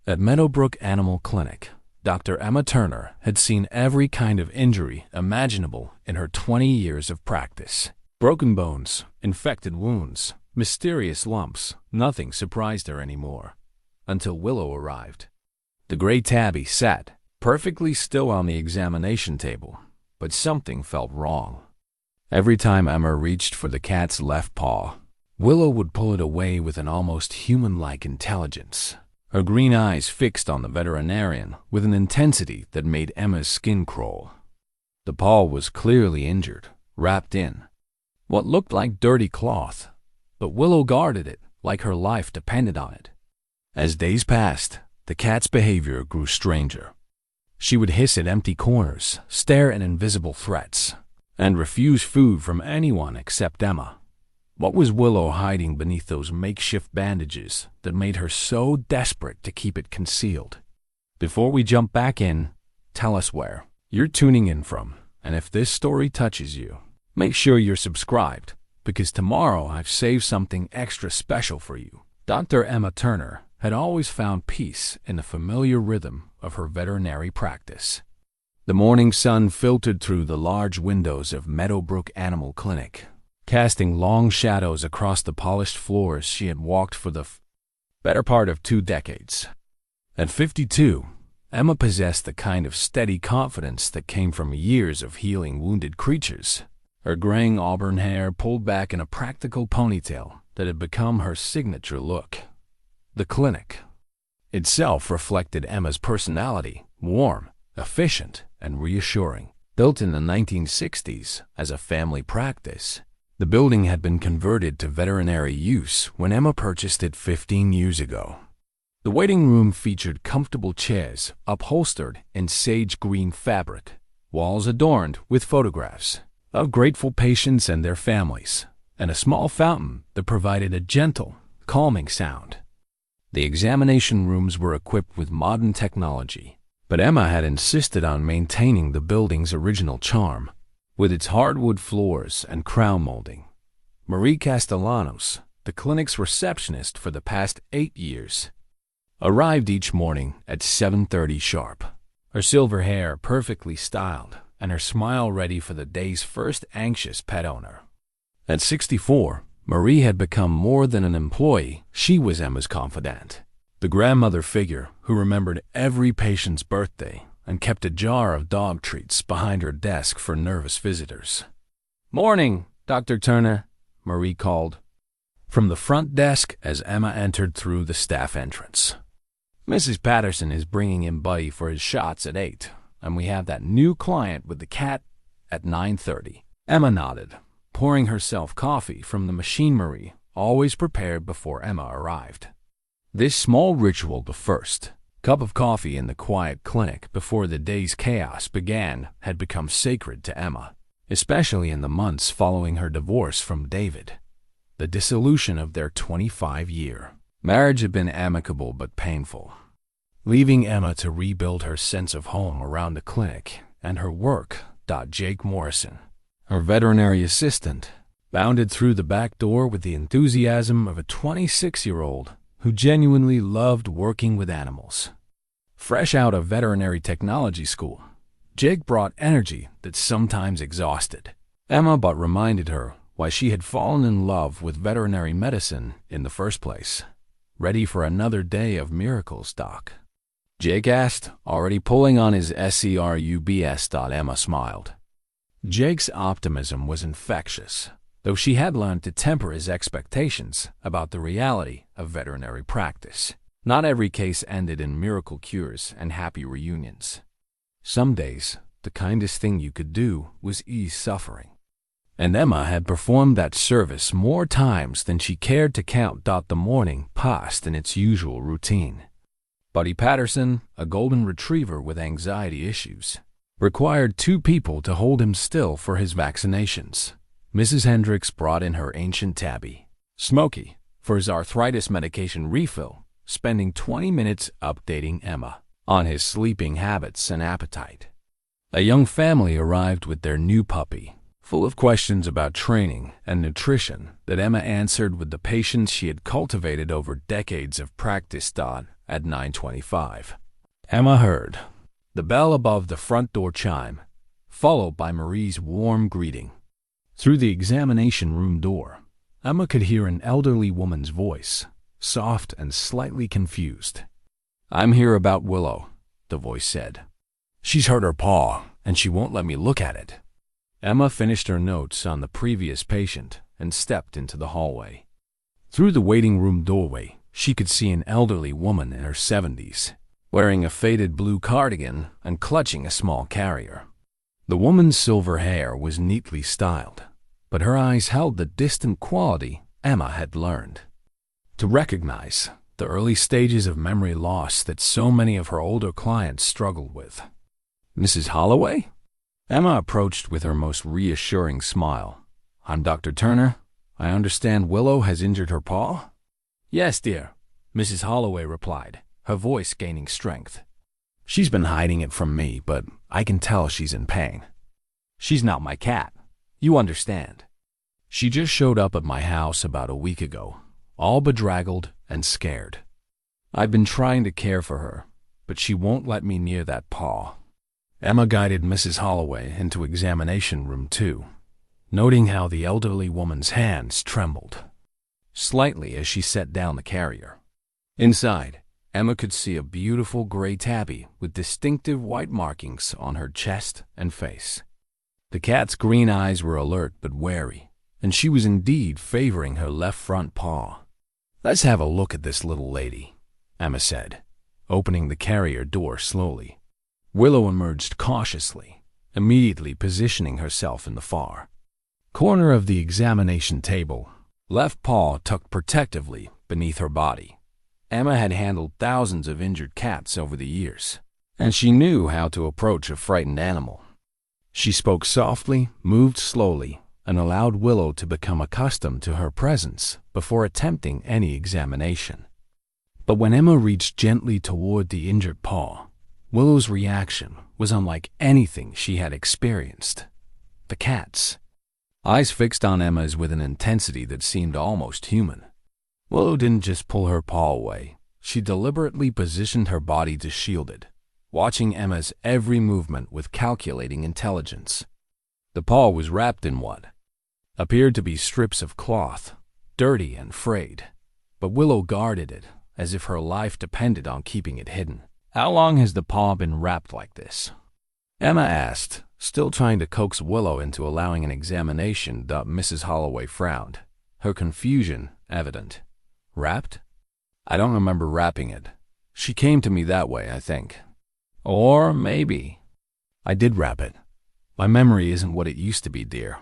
At Meadowbrook Animal Clinic, Dr. Emma Turner had seen every kind of injury imaginable in her 20 years of practice. Broken bones, infected wounds, mysterious lumps, nothing surprised her anymore. Until Willow arrived. The gray tabby sat perfectly still on the examination table, but something felt wrong. Every time Emma reached for the cat's left paw, Willow would pull it away with an almost human-like intelligence, her green eyes fixed on the veterinarian with an intensity that made Emma's skin crawl. The paw was clearly injured, wrapped in what looked like dirty cloth, but Willow guarded it like her life depended on it. As days passed, the cat's behavior grew stranger. She would hiss at empty corners, stare at invisible threats, and refuse food from anyone except Emma. What was Willow hiding beneath those makeshift bandages that made her so desperate to keep it concealed? Before we jump back in, tell us where you're tuning in from, and if this story touches you, make sure you're subscribed, because tomorrow I've saved something extra special for you. Dr. Emma Turner had always found peace in the familiar rhythm of her veterinary practice. The morning sun filtered through the large windows of Meadowbrook Animal Clinic, casting long shadows across the polished floors she had walked for the better part of 2 decades. At 52, Emma possessed the kind of steady confidence that came from years of healing wounded creatures. Her graying auburn hair pulled back in a practical ponytail that had become her signature look. The clinic itself reflected Emma's personality, warm, efficient, and reassuring. Built in the 1960s as a family practice, the building had been converted to veterinary use when Emma purchased it 15 years ago. The waiting room featured comfortable chairs upholstered in sage green fabric, walls adorned with photographs of grateful patients and their families, and a small fountain that provided a gentle, calming sound. The examination rooms were equipped with modern technology, but Emma had insisted on maintaining the building's original charm, with its hardwood floors and crown molding. Marie Castellanos, the clinic's receptionist for the past 8 years, arrived each morning at 7:30 sharp, her silver hair perfectly styled and her smile ready for the day's first anxious pet owner. At 64, Marie had become more than an employee. She was Emma's confidant, the grandmother figure who remembered every patient's birthday and kept a jar of dog treats behind her desk for nervous visitors. "Morning, Dr. Turner," Marie called from the front desk as Emma entered through the staff entrance. "Mrs. Patterson is bringing in Buddy for his shots at 8, and we have that new client with the cat at 9:30. Emma nodded, pouring herself coffee from the machine Marie always prepared before Emma arrived. This small ritual, the first cup of coffee in the quiet clinic before the day's chaos began, had become sacred to Emma, especially in the months following her divorce from David. The dissolution of their 25-year marriage had been amicable but painful, leaving Emma to rebuild her sense of home around the clinic and her work. Jake Morrison, her veterinary assistant, bounded through the back door with the enthusiasm of a 26-year-old who genuinely loved working with animals. Fresh out of veterinary technology school, Jake brought energy that sometimes exhausted Emma but reminded her why she had fallen in love with veterinary medicine in the first place. "Ready for another day of miracles, Doc?" Jake asked, already pulling on his SCRUBS. Emma smiled. Jake's optimism was infectious, though she had learned to temper his expectations about the reality of veterinary practice. Not every case ended in miracle cures and happy reunions. Some days, the kindest thing you could do was ease suffering. And Emma had performed that service more times than she cared to count. The morning passed in its usual routine. Buddy Patterson, a golden retriever with anxiety issues, required 2 people to hold him still for his vaccinations. Mrs. Hendricks brought in her ancient tabby, Smokey, for his arthritis medication refill, spending 20 minutes updating Emma on his sleeping habits and appetite. A young family arrived with their new puppy, full of questions about training and nutrition that Emma answered with the patience she had cultivated over decades of practice. at 9:25. Emma heard the bell above the front door chime, followed by Marie's warm greeting. Through the examination room door, Emma could hear an elderly woman's voice, soft and slightly confused. "I'm here about Willow," the voice said. "She's hurt her paw, and she won't let me look at it." Emma finished her notes on the previous patient and stepped into the hallway. Through the waiting room doorway, she could see an elderly woman in her 70s, wearing a faded blue cardigan and clutching a small carrier. The woman's silver hair was neatly styled, but her eyes held the distant quality Emma had learned to recognize, the early stages of memory loss that so many of her older clients struggled with. "Mrs. Holloway?" Emma approached with her most reassuring smile. "I'm Dr. Turner. I understand Willow has injured her paw?" "Yes, dear," Mrs. Holloway replied, her voice gaining strength. "She's been hiding it from me, but I can tell she's in pain. She's not my cat. You understand. She just showed up at my house about a week ago, all bedraggled and scared. I've been trying to care for her, but she won't let me near that paw." Emma guided Mrs. Holloway into examination room 2, noting how the elderly woman's hands trembled slightly as she set down the carrier. Inside, Emma could see a beautiful gray tabby with distinctive white markings on her chest and face. The cat's green eyes were alert but wary, and she was indeed favoring her left front paw. "Let's have a look at this little lady," Emma said, opening the carrier door slowly. Willow emerged cautiously, immediately positioning herself in the far corner of the examination table, left paw tucked protectively beneath her body. Emma had handled thousands of injured cats over the years, and she knew how to approach a frightened animal. She spoke softly, moved slowly, and allowed Willow to become accustomed to her presence before attempting any examination. But when Emma reached gently toward the injured paw, Willow's reaction was unlike anything she had experienced. The cat's eyes fixed on Emma's with an intensity that seemed almost human. Willow didn't just pull her paw away. She deliberately positioned her body to shield it, watching Emma's every movement with calculating intelligence. The paw was wrapped in what appeared to be strips of cloth, dirty and frayed, but Willow guarded it as if her life depended on keeping it hidden. "How long has the paw been wrapped like this?" Emma asked, still trying to coax Willow into allowing an examination. Mrs. Holloway frowned, her confusion evident. "Wrapped? I don't remember wrapping it. She came to me that way, I think. Or maybe I did wrap it. My memory isn't what it used to be, dear."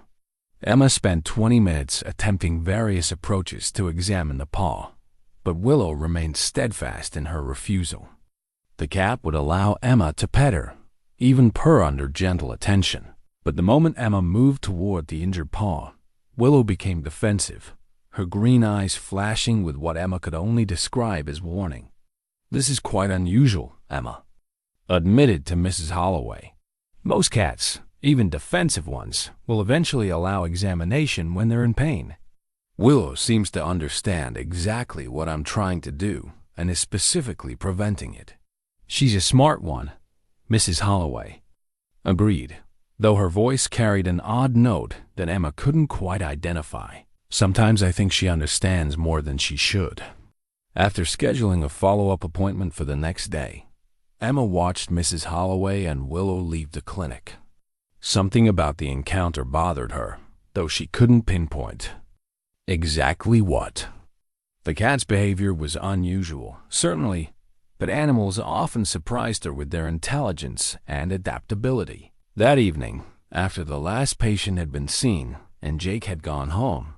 Emma spent 20 minutes attempting various approaches to examine the paw, but Willow remained steadfast in her refusal. The cat would allow Emma to pet her, even purr under gentle attention. But the moment Emma moved toward the injured paw, Willow became defensive, her green eyes flashing with what Emma could only describe as warning. "This is quite unusual," Emma admitted to Mrs. Holloway. "Most cats, even defensive ones, will eventually allow examination when they're in pain. Willow seems to understand exactly what I'm trying to do and is specifically preventing it." "She's a smart one," Mrs. Holloway agreed, though her voice carried an odd note that Emma couldn't quite identify. "Sometimes I think she understands more than she should." After scheduling a follow-up appointment for the next day, Emma watched Mrs. Holloway and Willow leave the clinic. Something about the encounter bothered her, though she couldn't pinpoint exactly what. The cat's behavior was unusual, certainly, but animals often surprised her with their intelligence and adaptability. That evening, after the last patient had been seen and Jake had gone home,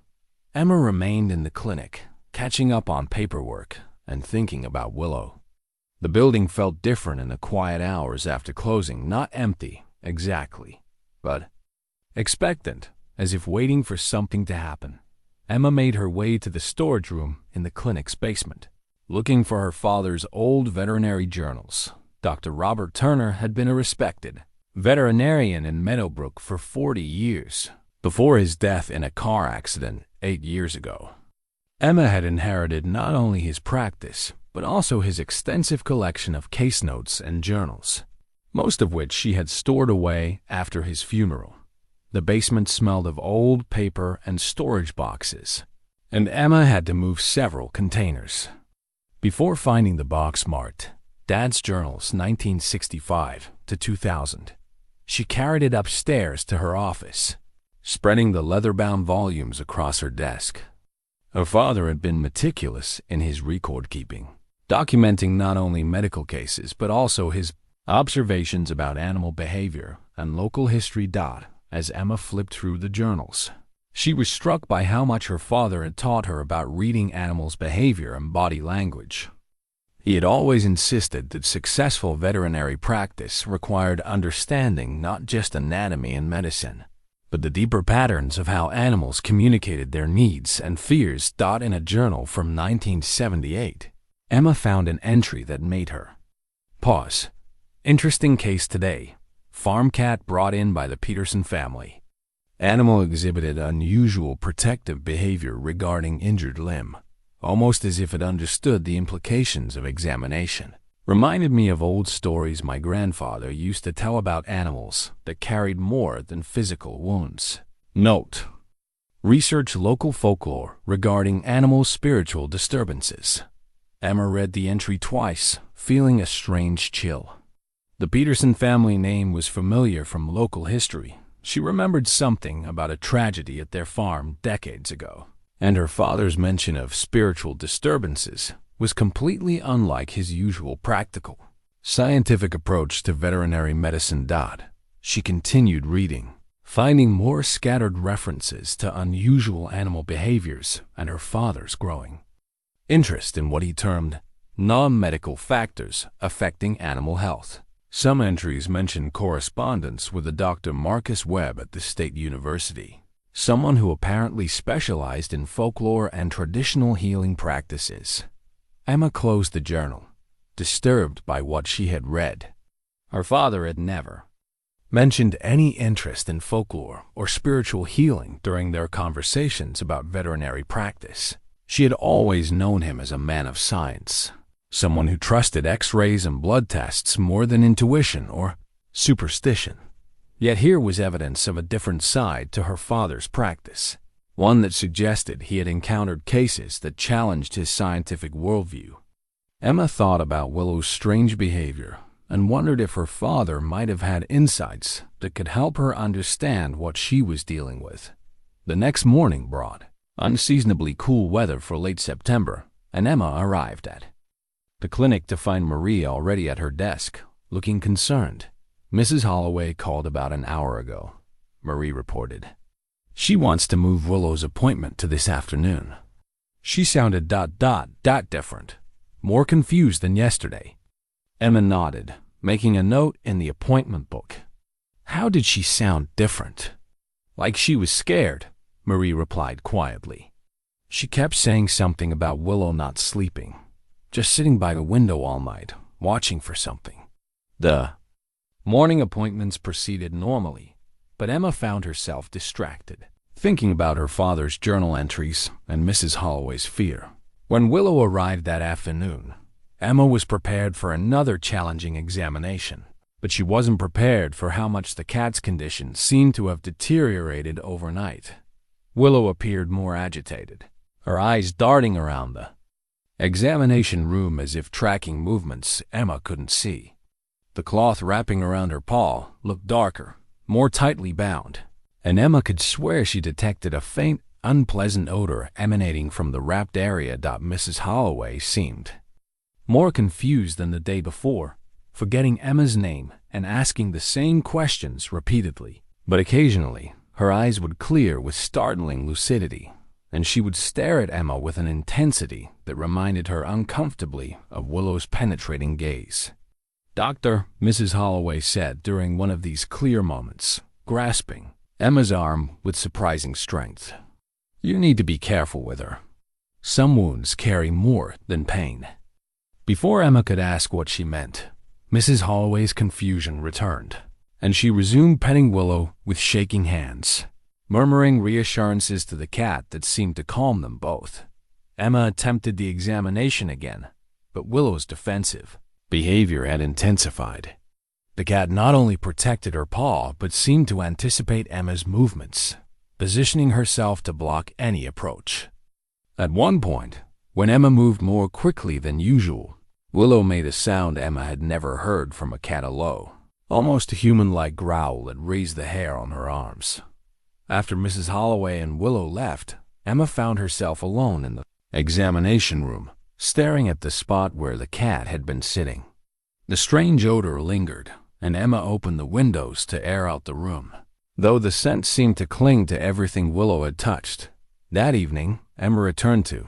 Emma remained in the clinic, catching up on paperwork and thinking about Willow. The building felt different in the quiet hours after closing, not empty, exactly, but expectant, as if waiting for something to happen. Emma made her way to the storage room in the clinic's basement, looking for her father's old veterinary journals. Dr. Robert Turner had been a respected veterinarian in Meadowbrook for 40 years, before his death in a car accident 8 years ago. Emma had inherited not only his practice, but also his extensive collection of case notes and journals, most of which she had stored away after his funeral. The basement smelled of old paper and storage boxes, and Emma had to move several containers. Before finding the box marked Dad's Journals 1965 to 2000, she carried it upstairs to her office, spreading the leather-bound volumes across her desk. Her father had been meticulous in his record-keeping, documenting not only medical cases but also his observations about animal behavior and local history. As Emma flipped through the journals, she was struck by how much her father had taught her about reading animals' behavior and body language. He had always insisted that successful veterinary practice required understanding not just anatomy and medicine, but the deeper patterns of how animals communicated their needs and fears. In a journal from 1978, Emma found an entry that made her pause. Interesting case today. Farm cat brought in by the Peterson family. Animal exhibited unusual protective behavior regarding injured limb, almost as if it understood the implications of examination. Reminded me of old stories my grandfather used to tell about animals that carried more than physical wounds. Note: research local folklore regarding animals' spiritual disturbances. Emma read the entry twice, feeling a strange chill. The Peterson family name was familiar from local history. She remembered something about a tragedy at their farm decades ago, and her father's mention of spiritual disturbances was completely unlike his usual practical, scientific approach to veterinary medicine. She continued reading, finding more scattered references to unusual animal behaviors and her father's growing interest in what he termed non-medical factors affecting animal health. Some entries mention correspondence with a Dr. Marcus Webb at the State University, someone who apparently specialized in folklore and traditional healing practices. Emma closed the journal, disturbed by what she had read. Her father had never mentioned any interest in folklore or spiritual healing during their conversations about veterinary practice. She had always known him as a man of science, someone who trusted X-rays and blood tests more than intuition or superstition. Yet here was evidence of a different side to her father's practice, one that suggested he had encountered cases that challenged his scientific worldview. Emma thought about Willow's strange behavior and wondered if her father might have had insights that could help her understand what she was dealing with. The next morning brought unseasonably cool weather for late September, and Emma arrived at the clinic to find Marie already at her desk, looking concerned. "Mrs. Holloway called about an hour ago," Marie reported. "She wants to move Willow's appointment to this afternoon." She sounded different, more confused than yesterday. Emma nodded, making a note in the appointment book. How did she sound different? Like she was scared, Marie replied quietly. She kept saying something about Willow not sleeping, just sitting by the window all night, watching for something. The morning appointments proceeded normally, but Emma found herself distracted, thinking about her father's journal entries and Mrs. Holloway's fear. When Willow arrived that afternoon, Emma was prepared for another challenging examination, but she wasn't prepared for how much the cat's condition seemed to have deteriorated overnight. Willow appeared more agitated, her eyes darting around the examination room as if tracking movements Emma couldn't see. The cloth wrapping around her paw looked darker, more tightly bound, and Emma could swear she detected a faint, unpleasant odor emanating from the wrapped area. Mrs. Holloway seemed more confused than the day before, forgetting Emma's name and asking the same questions repeatedly. But occasionally, her eyes would clear with startling lucidity, and she would stare at Emma with an intensity that reminded her uncomfortably of Willow's penetrating gaze. "Doctor," Mrs. Holloway said during one of these clear moments, grasping Emma's arm with surprising strength. "You need to be careful with her. Some wounds carry more than pain." Before Emma could ask what she meant, Mrs. Holloway's confusion returned, and she resumed petting Willow with shaking hands, murmuring reassurances to the cat that seemed to calm them both. Emma attempted the examination again, but Willow's defensive behavior had intensified. The cat not only protected her paw, but seemed to anticipate Emma's movements, positioning herself to block any approach. At one point, when Emma moved more quickly than usual, Willow made a sound Emma had never heard from a cat, a low, almost a human-like growl that raised the hair on her arms. After Mrs. Holloway and Willow left, Emma found herself alone in the examination room, staring at the spot where the cat had been sitting. The strange odor lingered, and Emma opened the windows to air out the room. Though the scent seemed to cling to everything Willow had touched, that evening Emma returned to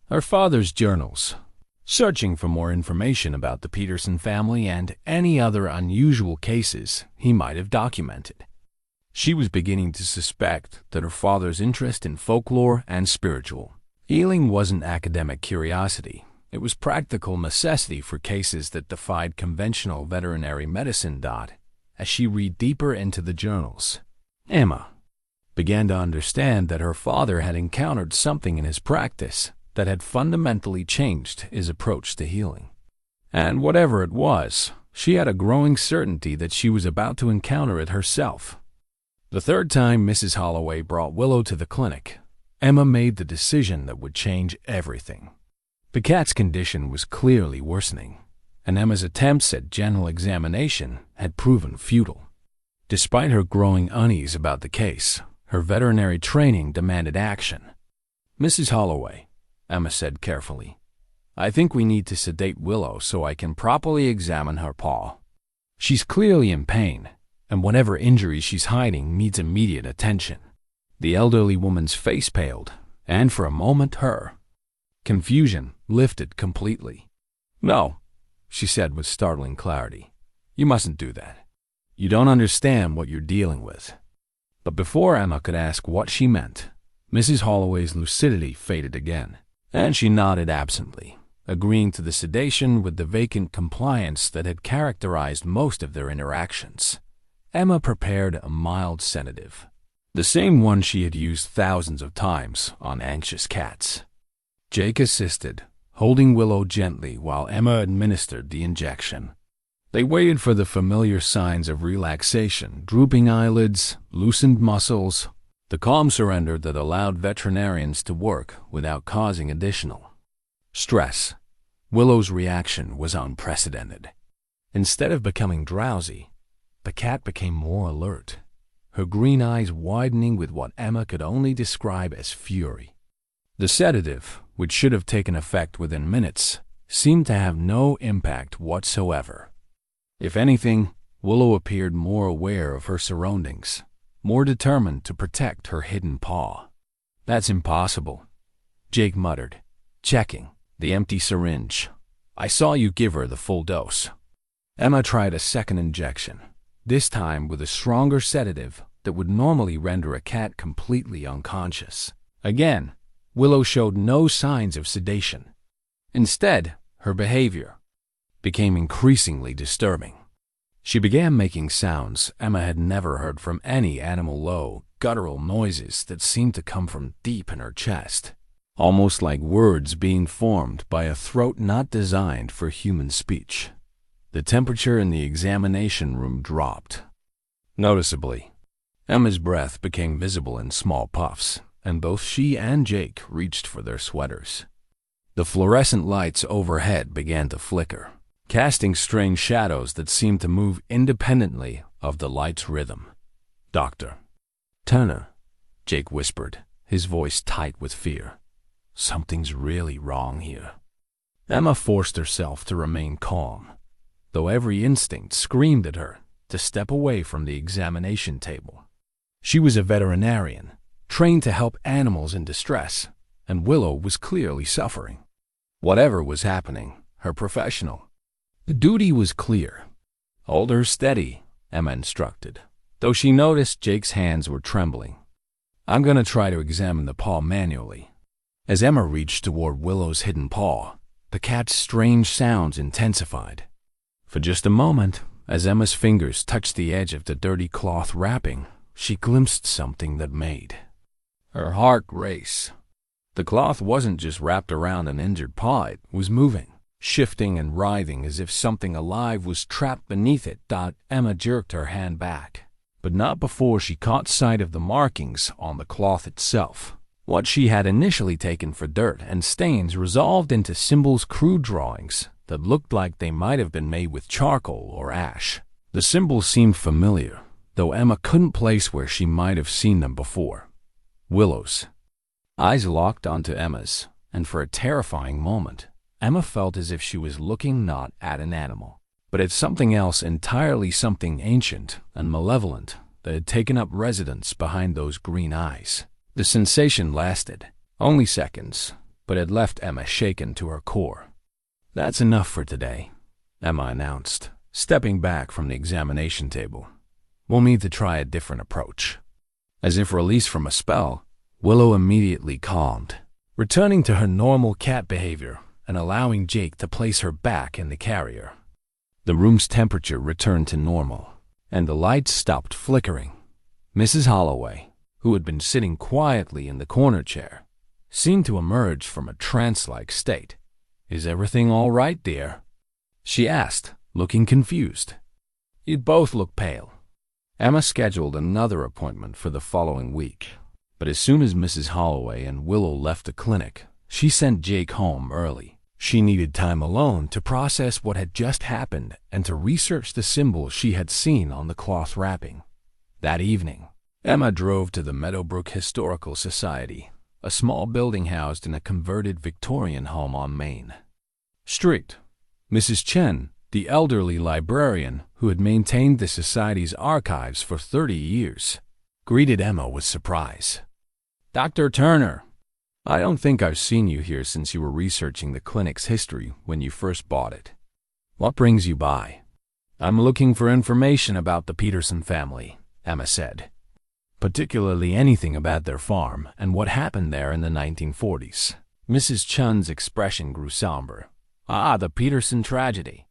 her father's journals, searching for more information about the Peterson family and any other unusual cases he might have documented. She was beginning to suspect that her father's interest in folklore and spiritual healing wasn't academic curiosity. It was practical necessity for cases that defied conventional veterinary medicine. As she read deeper into the journals, Emma began to understand that her father had encountered something in his practice that had fundamentally changed his approach to healing. And whatever it was, she had a growing certainty that she was about to encounter it herself. The third time Mrs. Holloway brought Willow to the clinic, Emma made the decision that would change everything. The cat's condition was clearly worsening, and Emma's attempts at general examination had proven futile. Despite her growing unease about the case, her veterinary training demanded action. "Mrs. Holloway," Emma said carefully, "I think we need to sedate Willow so I can properly examine her paw. She's clearly in pain, and whatever injury she's hiding needs immediate attention." The elderly woman's face paled, and for a moment her confusion lifted completely. "No," she said with startling clarity. "You mustn't do that. You don't understand what you're dealing with." But before Emma could ask what she meant, Mrs. Holloway's lucidity faded again, and she nodded absently, agreeing to the sedation with the vacant compliance that had characterized most of their interactions. Emma prepared a mild sedative, the same one she had used thousands of times on anxious cats. Jake assisted, holding Willow gently while Emma administered the injection. They waited for the familiar signs of relaxation: drooping eyelids, loosened muscles, the calm surrender that allowed veterinarians to work without causing additional stress. Willow's reaction was unprecedented. Instead of becoming drowsy, the cat became more alert, her green eyes widening with what Emma could only describe as fury. The sedative, which should have taken effect within minutes, seemed to have no impact whatsoever. If anything, Willow appeared more aware of her surroundings, more determined to protect her hidden paw. "That's impossible," Jake muttered, checking the empty syringe. "I saw you give her the full dose." Emma tried a second injection, this time with a stronger sedative that would normally render a cat completely unconscious. Again, Willow showed no signs of sedation. Instead, her behavior became increasingly disturbing. She began making sounds Emma had never heard from any animal, low, guttural noises that seemed to come from deep in her chest, almost like words being formed by a throat not designed for human speech. The temperature in the examination room dropped noticeably. Emma's breath became visible in small puffs, and both she and Jake reached for their sweaters. The fluorescent lights overhead began to flicker, casting strange shadows that seemed to move independently of the light's rhythm. "Dr. Turner," Jake whispered, his voice tight with fear. "Something's really wrong here." Emma forced herself to remain calm, though every instinct screamed at her to step away from the examination table. She was a veterinarian, trained to help animals in distress, and Willow was clearly suffering. Whatever was happening, her professional duty was clear. "Hold her steady," Emma instructed, though she noticed Jake's hands were trembling. "I'm going to try to examine the paw manually." As Emma reached toward Willow's hidden paw, the cat's strange sounds intensified. For just a moment, as Emma's fingers touched the edge of the dirty cloth wrapping, she glimpsed something that made her heart race. The cloth wasn't just wrapped around an injured paw, it was moving, shifting and writhing as if something alive was trapped beneath it. Emma jerked her hand back, but not before she caught sight of the markings on the cloth itself. What she had initially taken for dirt and stains resolved into Symbol's crude drawings that looked like they might have been made with charcoal or ash. The symbols seemed familiar, though Emma couldn't place where she might have seen them before. Willow's eyes locked onto Emma's, and for a terrifying moment, Emma felt as if she was looking not at an animal, but at something else entirely, something ancient and malevolent that had taken up residence behind those green eyes. The sensation lasted only seconds, but it left Emma shaken to her core. "That's enough for today," Emma announced, stepping back from the examination table. "We'll need to try a different approach." As if released from a spell, Willow immediately calmed, returning to her normal cat behavior and allowing Jake to place her back in the carrier. The room's temperature returned to normal, and the lights stopped flickering. Mrs. Holloway, who had been sitting quietly in the corner chair, seemed to emerge from a trance-like state. "Is everything all right, dear?" she asked, looking confused. "You both look pale." Emma scheduled another appointment for the following week, but as soon as Mrs. Holloway and Willow left the clinic, she sent Jake home early. She needed time alone to process what had just happened and to research the symbols she had seen on the cloth wrapping. That evening, Emma drove to the Meadowbrook Historical Society, a small building housed in a converted Victorian home on Main Street. Mrs. Chen, the elderly librarian who had maintained the society's archives for 30 years, greeted Emma with surprise. "Dr. Turner, I don't think I've seen you here since you were researching the clinic's history when you first bought it. What brings you by?" "I'm looking for information about the Peterson family," Emma said. "Particularly anything about their farm and what happened there in the 1940s. Mrs. Chun's expression grew somber. "Ah, the Peterson tragedy.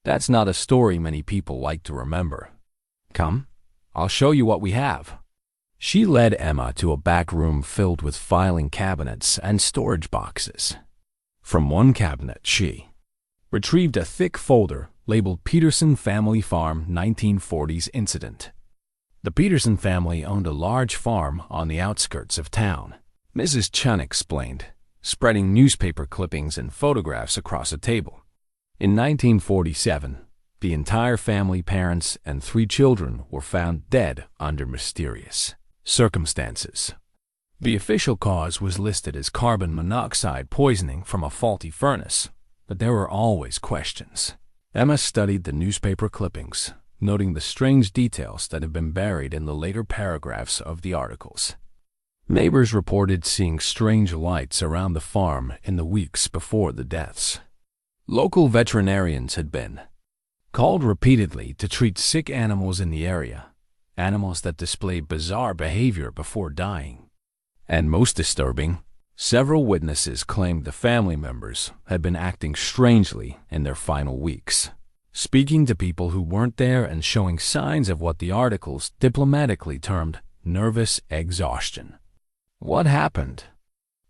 That's not a story many people like to remember. Come, I'll show you what we have." She led Emma to a back room filled with filing cabinets and storage boxes. From one cabinet, she retrieved a thick folder labeled Peterson Family Farm 1940s Incident. The Peterson family owned a large farm on the outskirts of town, Mrs. Chun explained, spreading newspaper clippings and photographs across a table. In 1947, the entire family, parents and 3 children, were found dead under mysterious circumstances. The official cause was listed as carbon monoxide poisoning from a faulty furnace, but there were always questions. Emma studied the newspaper clippings, noting the strange details that had been buried in the later paragraphs of the articles. Neighbors reported seeing strange lights around the farm in the weeks before the deaths. Local veterinarians had been called repeatedly to treat sick animals in the area, animals that displayed bizarre behavior before dying. And most disturbing, several witnesses claimed the family members had been acting strangely in their final weeks, speaking to people who weren't there and showing signs of what the articles diplomatically termed nervous exhaustion. "What happened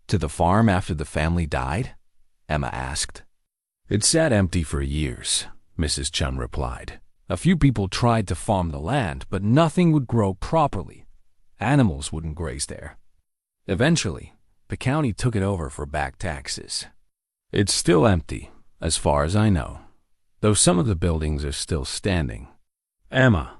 to the farm after the family died?" Emma asked. "It sat empty for years," Mrs. Chun replied. "A few people tried to farm the land, but nothing would grow properly. Animals wouldn't graze there. Eventually, the county took it over for back taxes. It's still empty, as far as I know, though some of the buildings are still standing." Emma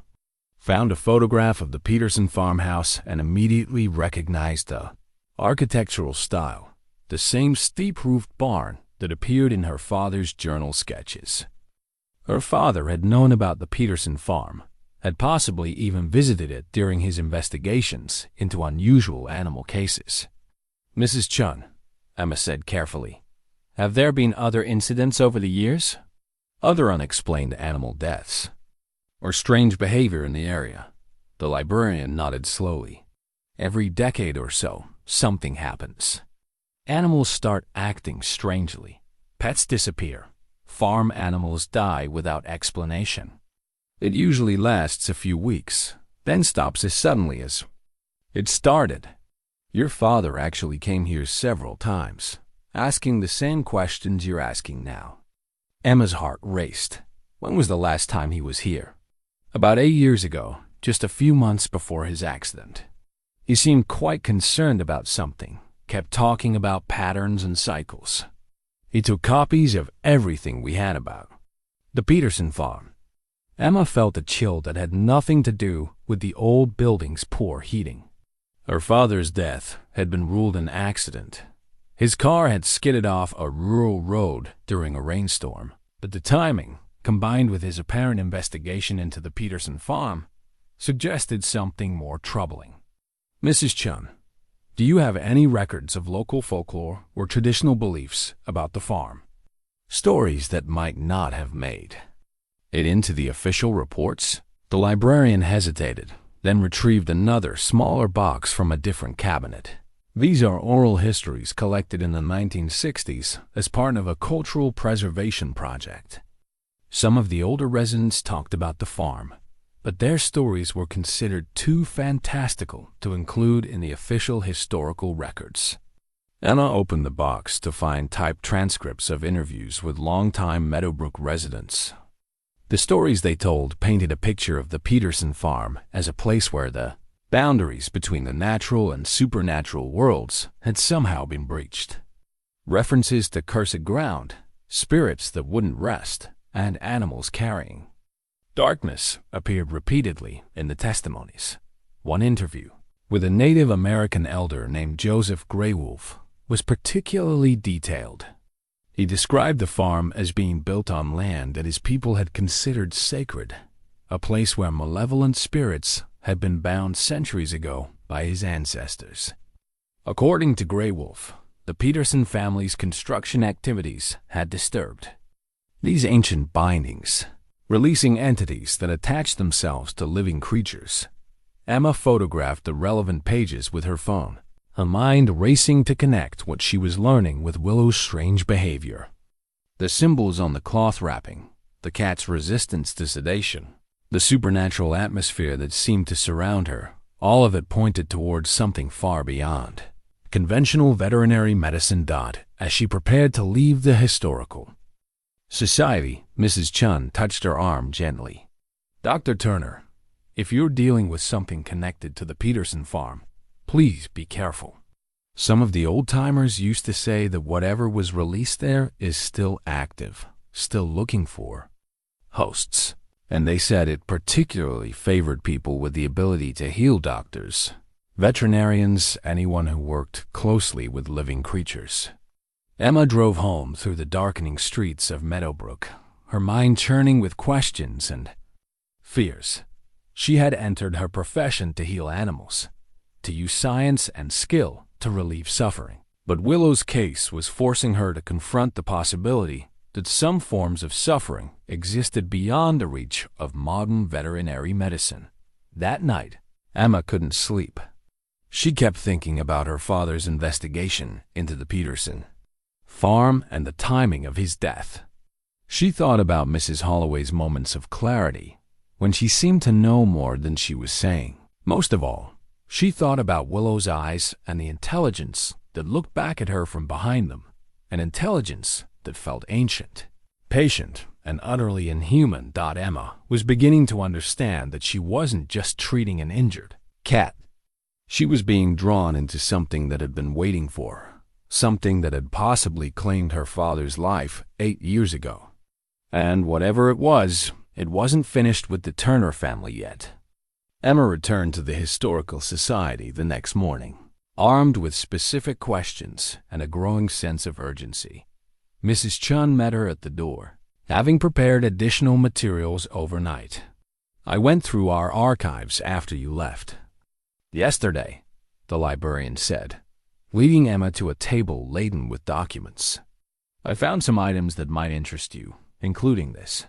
found a photograph of the Peterson farmhouse and immediately recognized the architectural style, the same steep-roofed barn that appeared in her father's journal sketches. Her father had known about the Peterson farm, had possibly even visited it during his investigations into unusual animal cases. "Mrs. Chun," Emma said carefully, "have there been other incidents over the years? Other unexplained animal deaths? Or strange behavior in the area?" The librarian nodded slowly. "Every decade or so, something happens. Animals start acting strangely. Pets disappear. Farm animals die without explanation. It usually lasts a few weeks, then stops as suddenly as it started. Your father actually came here several times, asking the same questions you're asking now. Emma's heart raced. When was the last time he was here? About 8 years ago, just a few months before his accident. He seemed quite concerned about something, kept talking about patterns and cycles. He took copies of everything we had about the Peterson farm. Emma felt a chill that had nothing to do with the old building's poor heating. Her father's death had been ruled an accident. His car had skidded off a rural road during a rainstorm, but the timing, combined with his apparent investigation into the Peterson farm, suggested something more troubling. Mrs. Chun, do you have any records of local folklore or traditional beliefs about the farm? Stories that might not have made it into the official reports? The librarian hesitated, then retrieved another, smaller box from a different cabinet. These are oral histories collected in the 1960s as part of a cultural preservation project. Some of the older residents talked about the farm, but their stories were considered too fantastical to include in the official historical records. Anna opened the box to find typed transcripts of interviews with longtime Meadowbrook residents. The stories they told painted a picture of the Peterson farm as a place where the boundaries between the natural and supernatural worlds had somehow been breached. References to cursed ground, spirits that wouldn't rest, and animals carrying darkness appeared repeatedly in the testimonies. One interview with a Native American elder named Joseph Greywolf was particularly detailed. He described the farm as being built on land that his people had considered sacred, a place where malevolent spirits had been bound centuries ago by his ancestors. According to Greywolf, the Peterson family's construction activities had disturbed these ancient bindings, releasing entities that attached themselves to living creatures. Emma photographed the relevant pages with her phone, her mind racing to connect what she was learning with Willow's strange behavior. The symbols on the cloth wrapping, the cat's resistance to sedation, the supernatural atmosphere that seemed to surround her, all of it pointed towards something far beyond conventional veterinary medicine. As she prepared to leave the historical society, Mrs. Chun touched her arm gently. Dr. Turner, if you're dealing with something connected to the Peterson farm, please be careful. Some of the old-timers used to say that whatever was released there is still active, still looking for hosts. And they said it particularly favored people with the ability to heal: doctors, veterinarians, anyone who worked closely with living creatures. Emma drove home through the darkening streets of Meadowbrook, her mind churning with questions and fears. She had entered her profession to heal animals, to use science and skill to relieve suffering. But Willow's case was forcing her to confront the possibility that some forms of suffering existed beyond the reach of modern veterinary medicine. That night, Emma couldn't sleep. She kept thinking about her father's investigation into the Peterson farm and the timing of his death. She thought about Mrs. Holloway's moments of clarity when she seemed to know more than she was saying. Most of all, she thought about Willow's eyes and the intelligence that looked back at her from behind them, an intelligence that felt ancient, patient, and utterly inhuman. Emma was beginning to understand that she wasn't just treating an injured cat. She was being drawn into something that had been waiting for her, something that had possibly claimed her father's life 8 years ago. And whatever it wasn't finished with the Turner family yet. Emma returned to the Historical Society the next morning, armed with specific questions and a growing sense of urgency. Mrs. Chun met her at the door, having prepared additional materials overnight. I went through our archives after you left yesterday, the librarian said, leading Emma to a table laden with documents. I found some items that might interest you, including this.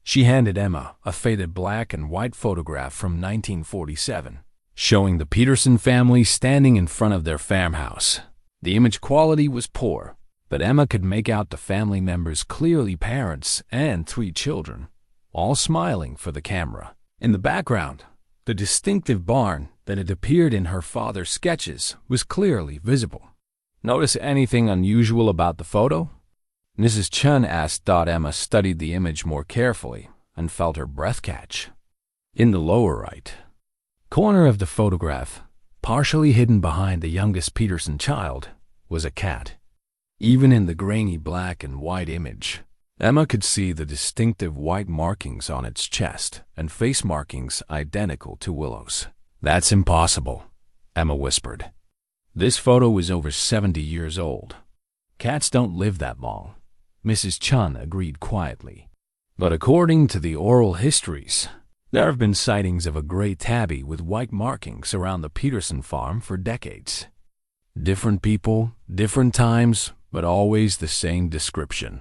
She handed Emma a faded black and white photograph from 1947, showing the Peterson family standing in front of their farmhouse. The image quality was poor, but Emma could make out the family members clearly: parents and 3 children, all smiling for the camera. In the background, the distinctive barn that had appeared in her father's sketches was clearly visible. Notice anything unusual about the photo? Mrs. Chun asked. Emma studied the image more carefully and felt her breath catch. In the lower right corner of the photograph, partially hidden behind the youngest Peterson child, was a cat. Even in the grainy black and white image, Emma could see the distinctive white markings on its chest and face markings identical to Willow's. "That's impossible," Emma whispered. "This photo is over 70 years old. Cats don't live that long," Mrs. Chun agreed quietly. "But according to the oral histories, there have been sightings of a gray tabby with white markings around the Peterson farm for decades. Different people, different times, but always the same description."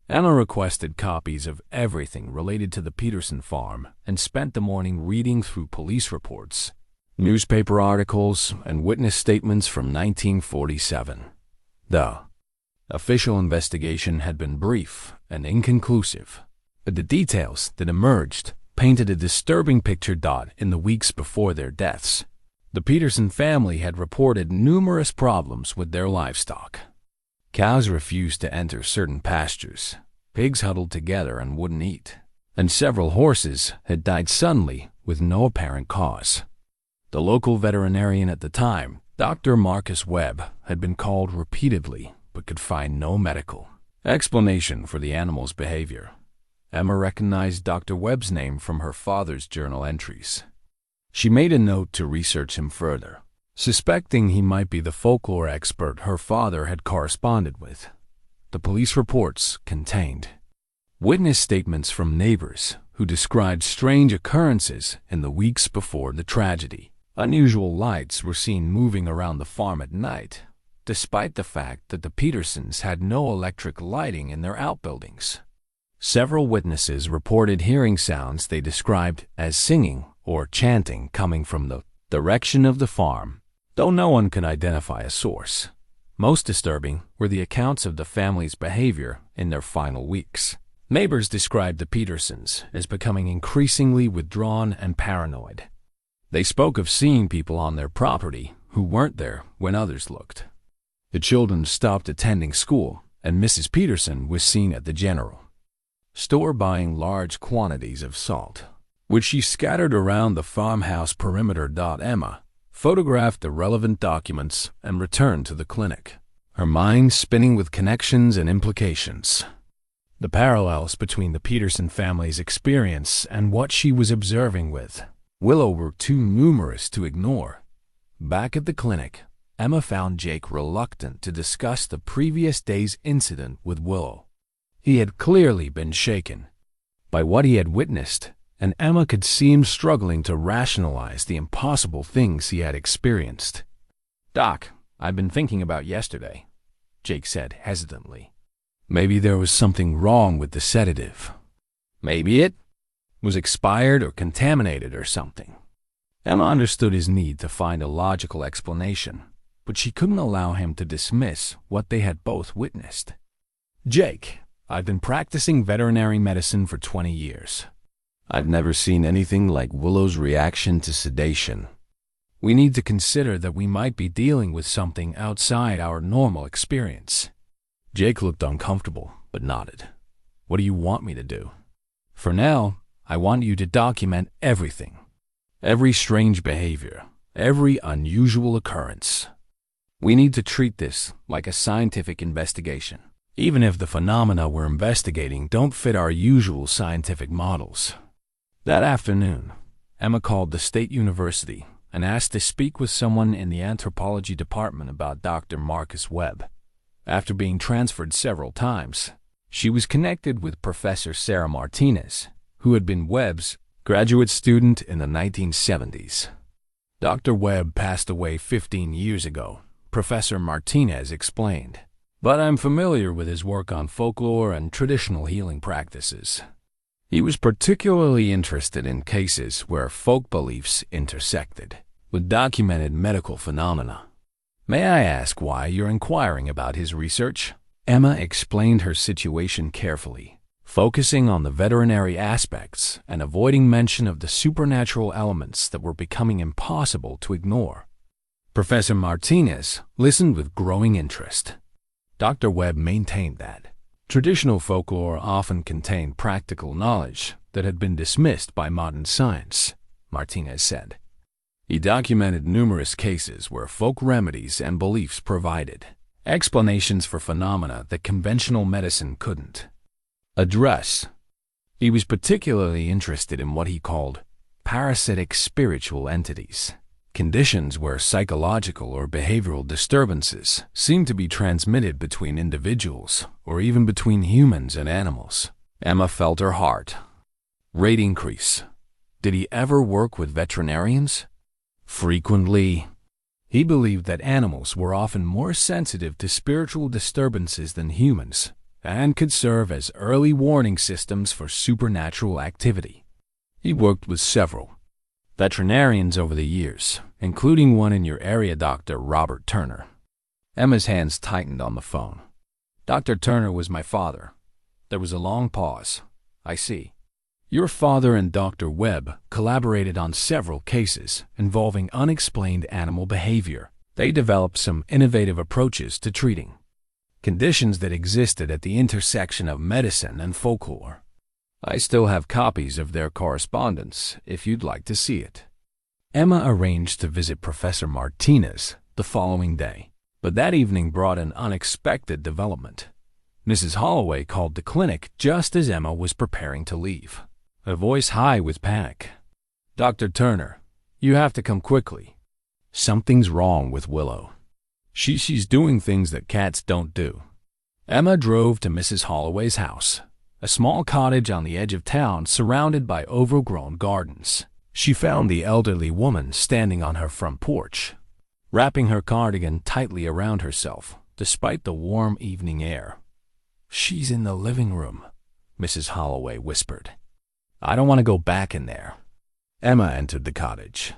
Emma requested copies of everything related to the Peterson farm and spent the morning reading through police reports, newspaper articles, and witness statements from 1947. The official investigation had been brief and inconclusive, but the details that emerged painted a disturbing picture. In the weeks before their deaths, the Peterson family had reported numerous problems with their livestock. Cows refused to enter certain pastures, pigs huddled together and wouldn't eat, and several horses had died suddenly with no apparent cause. The local veterinarian at the time, Dr. Marcus Webb, had been called repeatedly but could find no medical explanation for the animal's behavior. Emma recognized Dr. Webb's name from her father's journal entries. She made a note to research him further, suspecting he might be the folklore expert her father had corresponded with. The police reports contained witness statements from neighbors who described strange occurrences in the weeks before the tragedy. Unusual lights were seen moving around the farm at night, despite the fact that the Petersons had no electric lighting in their outbuildings. Several witnesses reported hearing sounds they described as singing or chanting coming from the direction of the farm, though no one could identify a source. Most disturbing were the accounts of the family's behavior in their final weeks. Neighbors described the Petersons as becoming increasingly withdrawn and paranoid. They spoke of seeing people on their property who weren't there when others looked. The children stopped attending school, and Mrs. Peterson was seen at the general store buying large quantities of salt, which she scattered around the farmhouse perimeter. Emma photographed the relevant documents and returned to the clinic, her mind spinning with connections and implications. The parallels between the Peterson family's experience and what she was observing with Willow were too numerous to ignore. Back at the clinic, Emma found Jake reluctant to discuss the previous day's incident with Willow. He had clearly been shaken by what he had witnessed, and Emma could see him struggling to rationalize the impossible things he had experienced. "Doc, I've been thinking about yesterday," Jake said hesitantly. "Maybe there was something wrong with the sedative. Maybe it was expired or contaminated or something." Emma understood his need to find a logical explanation, but she couldn't allow him to dismiss what they had both witnessed. "Jake, I've been practicing veterinary medicine for 20 years. I've never seen anything like Willow's reaction to sedation. We need to consider that we might be dealing with something outside our normal experience." Jake looked uncomfortable, but nodded. "What do you want me to do?" "For now, I want you to document everything. Every strange behavior, every unusual occurrence. We need to treat this like a scientific investigation, even if the phenomena we're investigating don't fit our usual scientific models." That afternoon, Emma called the State University and asked to speak with someone in the anthropology department about Dr. Marcus Webb. After being transferred several times, she was connected with Professor Sarah Martinez, who had been Webb's graduate student in the 1970s. "Dr. Webb passed away 15 years ago," Professor Martinez explained, "but I'm familiar with his work on folklore and traditional healing practices. He was particularly interested in cases where folk beliefs intersected with documented medical phenomena." "May I ask why you're inquiring about his research?" Emma explained her situation carefully, focusing on the veterinary aspects and avoiding mention of the supernatural elements that were becoming impossible to ignore. Professor Martinez listened with growing interest. Dr. Webb maintained that, Traditional folklore often contained practical knowledge that had been dismissed by modern science, Martinez said. He documented numerous cases where folk remedies and beliefs provided explanations for phenomena that conventional medicine couldn't address. He was particularly interested in what he called parasitic spiritual entities, conditions where psychological or behavioral disturbances seem to be transmitted between individuals or even between humans and animals. Emma felt her heart rate increase. Did he ever work with veterinarians? Frequently. He believed that animals were often more sensitive to spiritual disturbances than humans and could serve as early warning systems for supernatural activity. He worked with several veterinarians over the years, including one in your area, Dr. Robert Turner. Emma's hands tightened on the phone. Dr. Turner was my father. There was a long pause. I see. Your father and Dr. Webb collaborated on several cases involving unexplained animal behavior. They developed some innovative approaches to treating conditions that existed at the intersection of medicine and folklore. I still have copies of their correspondence, if you'd like to see it. Emma arranged to visit Professor Martinez the following day, but that evening brought an unexpected development. Mrs. Holloway called the clinic just as Emma was preparing to leave, her voice high with panic. Dr. Turner, you have to come quickly. Something's wrong with Willow. She's doing things that cats don't do. Emma drove to Mrs. Holloway's house, a small cottage on the edge of town surrounded by overgrown gardens. She found the elderly woman standing on her front porch, wrapping her cardigan tightly around herself, despite the warm evening air. She's in the living room, Mrs. Holloway whispered. I don't want to go back in there. Emma entered the cottage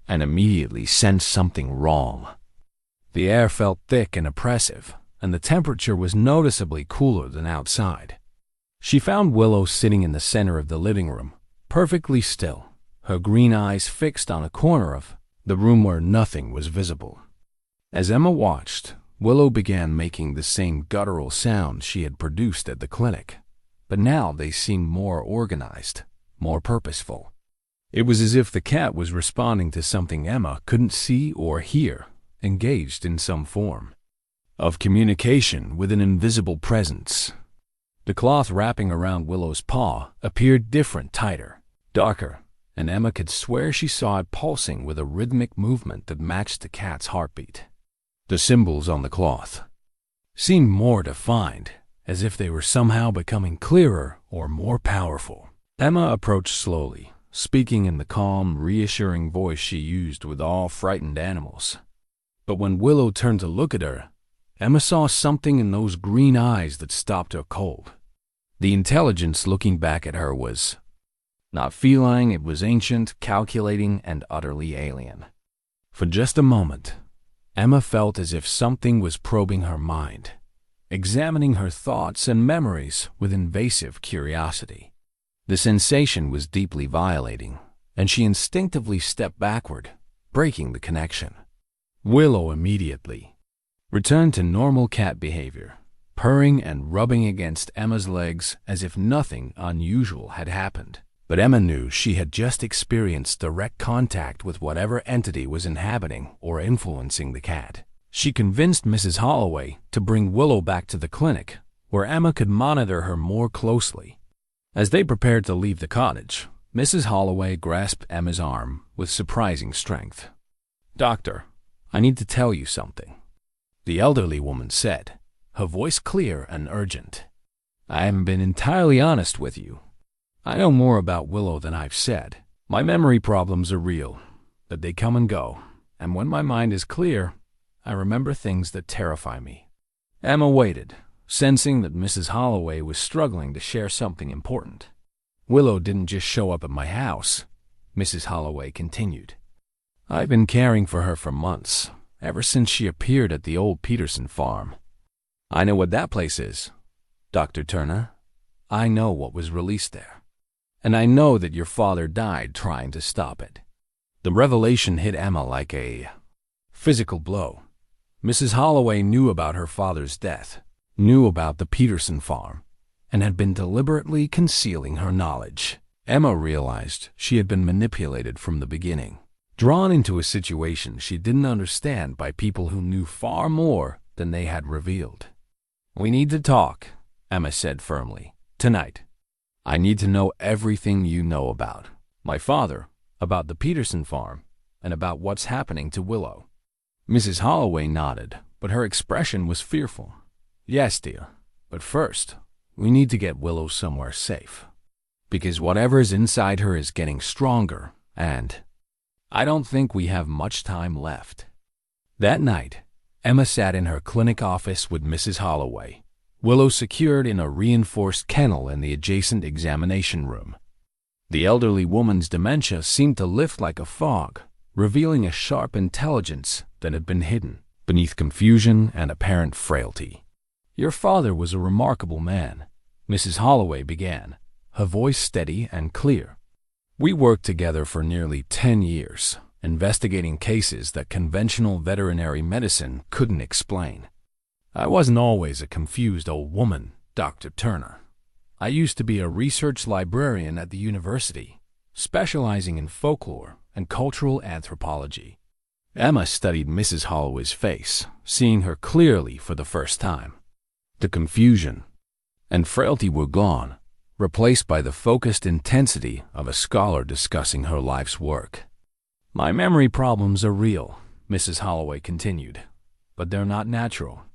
and immediately sensed something wrong. The air felt thick and oppressive, and the temperature was noticeably cooler than outside. She found Willow sitting in the center of the living room, perfectly still, her green eyes fixed on a corner of the room where nothing was visible. As Emma watched, Willow began making the same guttural sounds she had produced at the clinic, but now they seemed more organized, more purposeful. It was as if the cat was responding to something Emma couldn't see or hear, engaged in some form of communication with an invisible presence. The cloth wrapping around Willow's paw appeared different, tighter, darker, and Emma could swear she saw it pulsing with a rhythmic movement that matched the cat's heartbeat. The symbols on the cloth seemed more defined, as if they were somehow becoming clearer or more powerful. Emma approached slowly, speaking in the calm, reassuring voice she used with all frightened animals. But when Willow turned to look at her, Emma saw something in those green eyes that stopped her cold. The intelligence looking back at her was not feline, it was ancient, calculating, and utterly alien. For just a moment, Emma felt as if something was probing her mind, examining her thoughts and memories with invasive curiosity. The sensation was deeply violating, and she instinctively stepped backward, breaking the connection. Willow immediately returned to normal cat behavior, purring and rubbing against Emma's legs as if nothing unusual had happened. But Emma knew she had just experienced direct contact with whatever entity was inhabiting or influencing the cat. She convinced Mrs. Holloway to bring Willow back to the clinic, where Emma could monitor her more closely. As they prepared to leave the cottage, Mrs. Holloway grasped Emma's arm with surprising strength. Doctor, I need to tell you something, the elderly woman said, her voice clear and urgent. I haven't been entirely honest with you. I know more about Willow than I've said. My memory problems are real, but they come and go, and when my mind is clear, I remember things that terrify me. Emma waited, sensing that Mrs. Holloway was struggling to share something important. Willow didn't just show up at my house, Mrs. Holloway continued. I've been caring for her for months, ever since she appeared at the old Peterson farm. I know what that place is, Dr. Turner. I know what was released there. And I know that your father died trying to stop it. The revelation hit Emma like a physical blow. Mrs. Holloway knew about her father's death, knew about the Peterson farm and had been deliberately concealing her knowledge. Emma realized she had been manipulated from the beginning, drawn into a situation she didn't understand by people who knew far more than they had revealed. "We need to talk," Emma said firmly. "Tonight. I need to know everything you know about my father, about the Peterson farm, and about what's happening to Willow." Mrs. Holloway nodded, but her expression was fearful. "Yes, dear, but first, we need to get Willow somewhere safe, because whatever's inside her is getting stronger, and I don't think we have much time left." That night, Emma sat in her clinic office with Mrs. Holloway, Willow secured in a reinforced kennel in the adjacent examination room. The elderly woman's dementia seemed to lift like a fog, revealing a sharp intelligence that had been hidden beneath confusion and apparent frailty. "Your father was a remarkable man," Mrs. Holloway began, her voice steady and clear. "We worked together for nearly 10 years, investigating cases that conventional veterinary medicine couldn't explain. I wasn't always a confused old woman, Dr. Turner. I used to be a research librarian at the university, specializing in folklore and cultural anthropology." Emma studied Mrs. Holloway's face, seeing her clearly for the first time. The confusion and frailty were gone, replaced by the focused intensity of a scholar discussing her life's work. "My memory problems are real," Mrs. Holloway continued, "but they're not natural.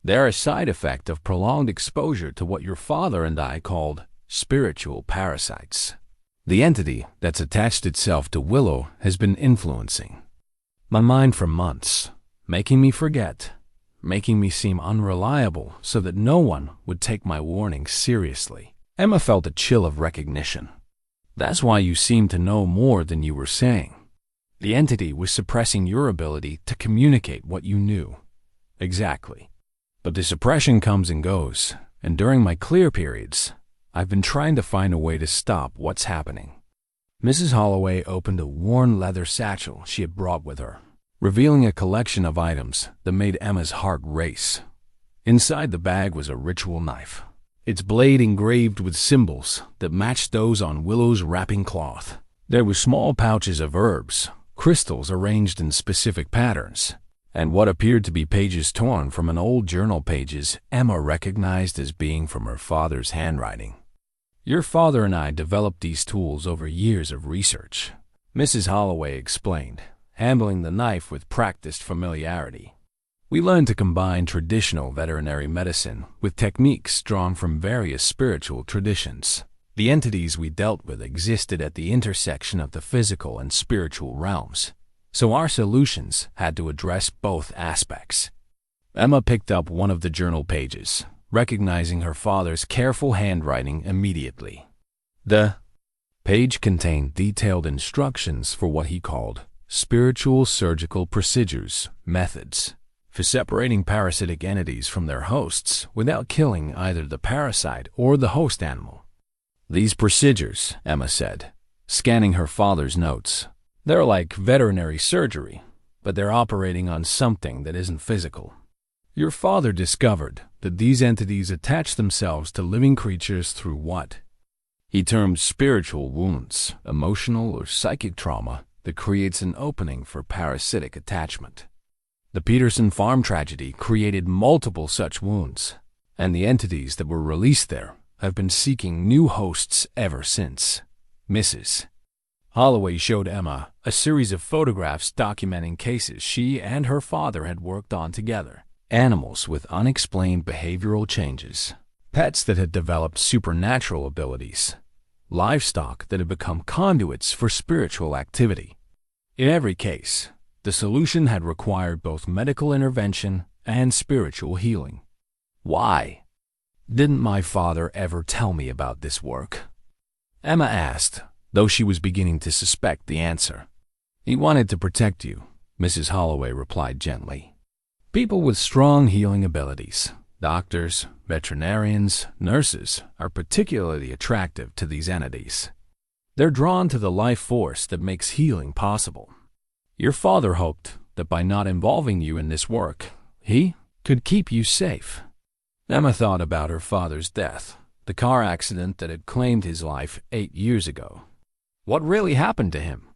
They're a side effect of prolonged exposure to what your father and I called spiritual parasites. The entity that's attached itself to Willow has been influencing my mind for months, making me forget, making me seem unreliable so that no one would take my warnings seriously." Emma felt a chill of recognition. "That's why you seemed to know more than you were saying. The entity was suppressing your ability to communicate what you knew." "Exactly. But the suppression comes and goes, and during my clear periods, I've been trying to find a way to stop what's happening." Mrs. Holloway opened a worn leather satchel she had brought with her, revealing a collection of items that made Emma's heart race. Inside the bag was a ritual knife, its blade engraved with symbols that matched those on Willow's wrapping cloth. There were small pouches of herbs, crystals arranged in specific patterns, and what appeared to be pages torn from an old journal pages Emma recognized as being from her father's handwriting. "Your father and I developed these tools over years of research," Mrs. Holloway explained, handling the knife with practiced familiarity. "We learned to combine traditional veterinary medicine with techniques drawn from various spiritual traditions. The entities we dealt with existed at the intersection of the physical and spiritual realms, so our solutions had to address both aspects." Emma picked up one of the journal pages, recognizing her father's careful handwriting immediately. The page contained detailed instructions for what he called spiritual surgical procedures, methods, for separating parasitic entities from their hosts without killing either the parasite or the host animal. "These procedures," Emma said, scanning her father's notes, "they're like veterinary surgery, but they're operating on something that isn't physical. Your father discovered that these entities attach themselves to living creatures through what he termed spiritual wounds, emotional or psychic trauma that creates an opening for parasitic attachment. The Peterson farm tragedy created multiple such wounds, and the entities that were released there have been seeking new hosts ever since." Mrs. Holloway showed Emma a series of photographs documenting cases she and her father had worked on together. Animals with unexplained behavioral changes, pets that had developed supernatural abilities, livestock that had become conduits for spiritual activity. In every case, the solution had required both medical intervention and spiritual healing. "Why didn't my father ever tell me about this work?" Emma asked, though she was beginning to suspect the answer. "He wanted to protect you," Mrs. Holloway replied gently. "People with strong healing abilities, doctors, veterinarians, nurses, are particularly attractive to these entities. They're drawn to the life force that makes healing possible. Your father hoped that by not involving you in this work, he could keep you safe." Emma thought about her father's death, the car accident that had claimed his life 8 years ago. What really happened to him?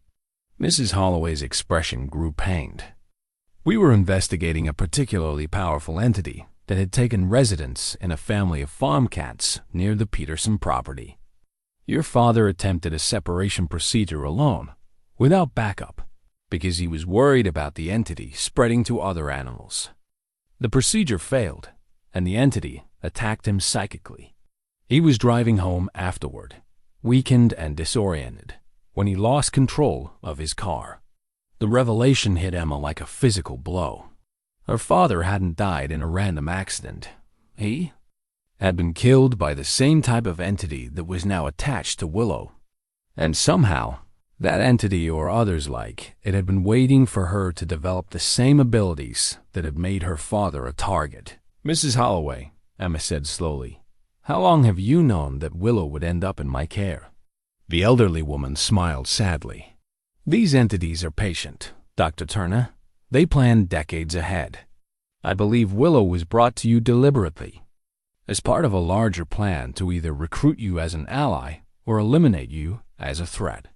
Mrs. Holloway's expression grew pained. We were investigating a particularly powerful entity that had taken residence in a family of farm cats near the Peterson property. Your father attempted a separation procedure alone, without backup, because he was worried about the entity spreading to other animals. The procedure failed, and the entity attacked him psychically. He was driving home afterward, weakened and disoriented, when he lost control of his car. The revelation hit Emma like a physical blow. Her father hadn't died in a random accident. He had been killed by the same type of entity that was now attached to Willow. And somehow, that entity or others like it had been waiting for her to develop the same abilities that had made her father a target. Mrs. Holloway, Emma said slowly, how long have you known that Willow would end up in my care? The elderly woman smiled sadly. These entities are patient, Dr. Turner. They plan decades ahead. I believe Willow was brought to you deliberately, as part of a larger plan to either recruit you as an ally or eliminate you as a threat.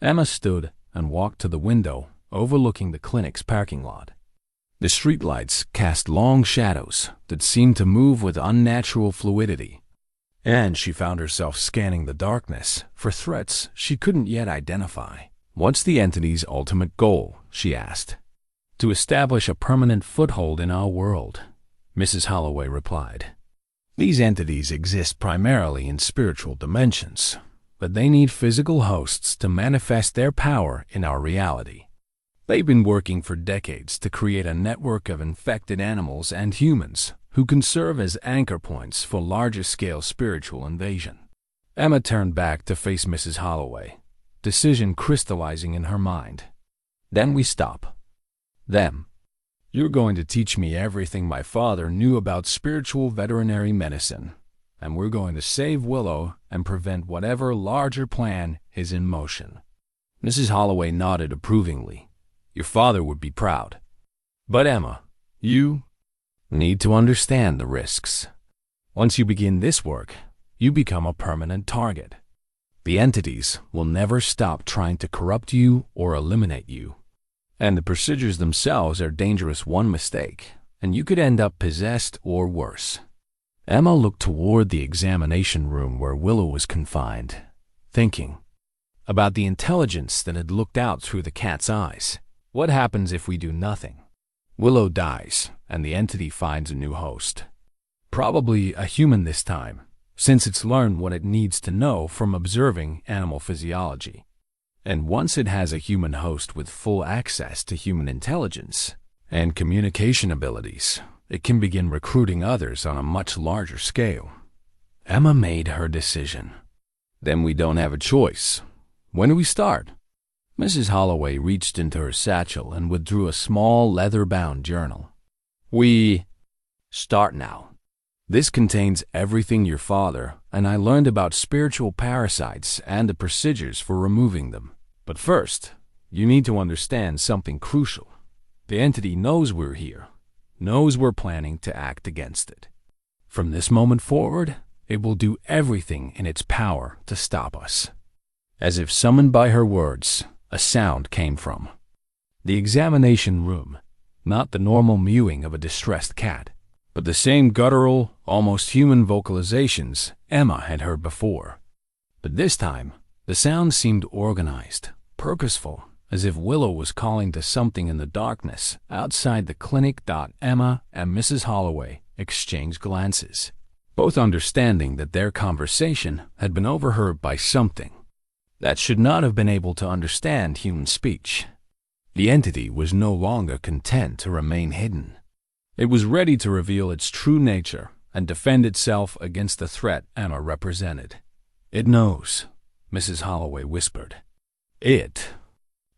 Emma stood and walked to the window overlooking the clinic's parking lot. The streetlights cast long shadows that seemed to move with unnatural fluidity, and she found herself scanning the darkness for threats she couldn't yet identify. What's the entity's ultimate goal? She asked. To establish a permanent foothold in our world, Mrs. Holloway replied. These entities exist primarily in spiritual dimensions, but they need physical hosts to manifest their power in our reality. They've been working for decades to create a network of infected animals and humans who can serve as anchor points for larger-scale spiritual invasion. Emma turned back to face Mrs. Holloway, decision crystallizing in her mind. Then we stop. Them. You're going to teach me everything my father knew about spiritual veterinary medicine, and we're going to save Willow and prevent whatever larger plan is in motion. Mrs. Holloway nodded approvingly. Your father would be proud. But Emma, you need to understand the risks. Once you begin this work, you become a permanent target. The entities will never stop trying to corrupt you or eliminate you. And the procedures themselves are dangerous. One mistake, and you could end up possessed or worse. Emma looked toward the examination room where Willow was confined, thinking about the intelligence that had looked out through the cat's eyes. What happens if we do nothing? Willow dies, and the entity finds a new host. Probably a human this time, since it's learned what it needs to know from observing animal physiology. And once it has a human host with full access to human intelligence and communication abilities, it can begin recruiting others on a much larger scale. Emma made her decision. Then we don't have a choice. When do we start? Mrs. Holloway reached into her satchel and withdrew a small leather-bound journal. We start now. This contains everything your father and I learned about spiritual parasites and the procedures for removing them. But first, you need to understand something crucial. The entity knows we're here, knows we're planning to act against it. From this moment forward, it will do everything in its power to stop us. As if summoned by her words, a sound came from the examination room, not the normal mewing of a distressed cat, but the same guttural, almost human vocalizations Emma had heard before. But this time, the sound seemed organized, purposeful, as if Willow was calling to something in the darkness outside the clinic. Emma and Mrs. Holloway exchanged glances, both understanding that their conversation had been overheard by something that should not have been able to understand human speech. The entity was no longer content to remain hidden. It was ready to reveal its true nature and defend itself against the threat Emma represented. It knows, Mrs. Holloway whispered. It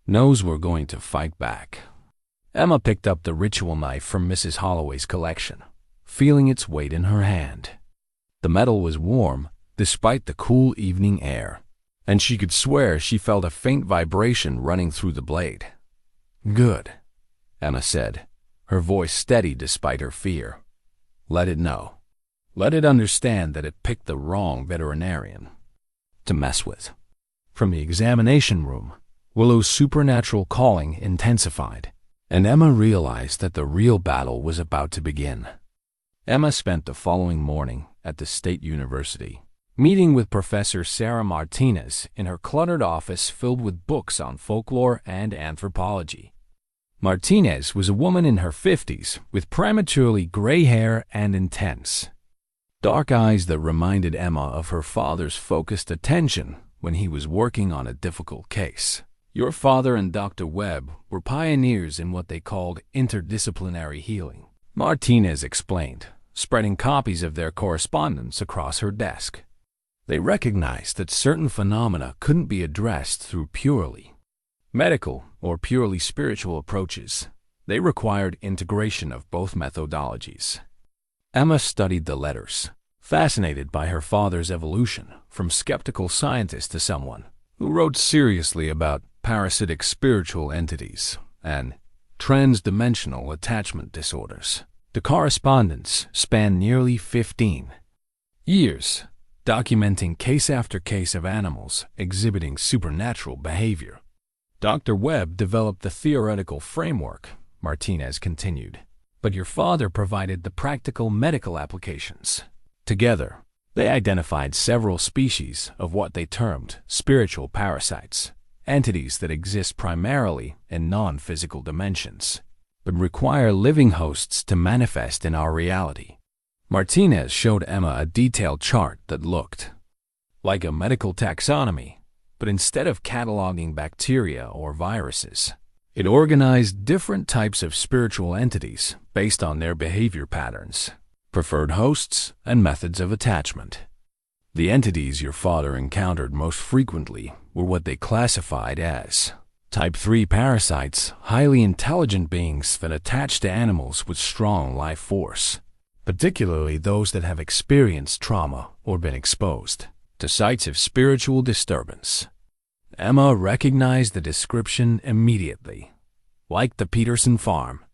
knows we're going to fight back. Emma picked up the ritual knife from Mrs. Holloway's collection, feeling its weight in her hand. The metal was warm, despite the cool evening air, and she could swear she felt a faint vibration running through the blade. Good, Emma said, her voice steady despite her fear. Let it know. let it understand that it picked the wrong veterinarian to mess with. From the examination room, Willow's supernatural calling intensified, and Emma realized that the real battle was about to begin. Emma spent the following morning at the State University, meeting with Professor Sarah Martinez in her cluttered office filled with books on folklore and anthropology. Martinez was a woman in her 50s with prematurely gray hair and intense, dark eyes that reminded Emma of her father's focused attention when he was working on a difficult case. Your father and Dr. Webb were pioneers in what they called interdisciplinary healing, Martinez explained, spreading copies of their correspondence across her desk. They recognized that certain phenomena couldn't be addressed through purely medical or purely spiritual approaches. They required integration of both methodologies. Emma studied the letters, fascinated by her father's evolution from skeptical scientist to someone who wrote seriously about parasitic spiritual entities and trans-dimensional attachment disorders. The correspondence spanned nearly 15 years, documenting case after case of animals exhibiting supernatural behavior. Dr. Webb developed the theoretical framework, Martinez continued, but your father provided the practical medical applications. Together, they identified several species of what they termed spiritual parasites, entities that exist primarily in non-physical dimensions, but require living hosts to manifest in our reality. Martinez showed Emma a detailed chart that looked like a medical taxonomy, but instead of cataloging bacteria or viruses, it organized different types of spiritual entities based on their behavior patterns, preferred hosts, and methods of attachment. The entities your father encountered most frequently were what they classified as Type 3 parasites, highly intelligent beings that attach to animals with strong life force, particularly those that have experienced trauma or been exposed to sites of spiritual disturbance. Emma recognized the description immediately, like the Peterson farm.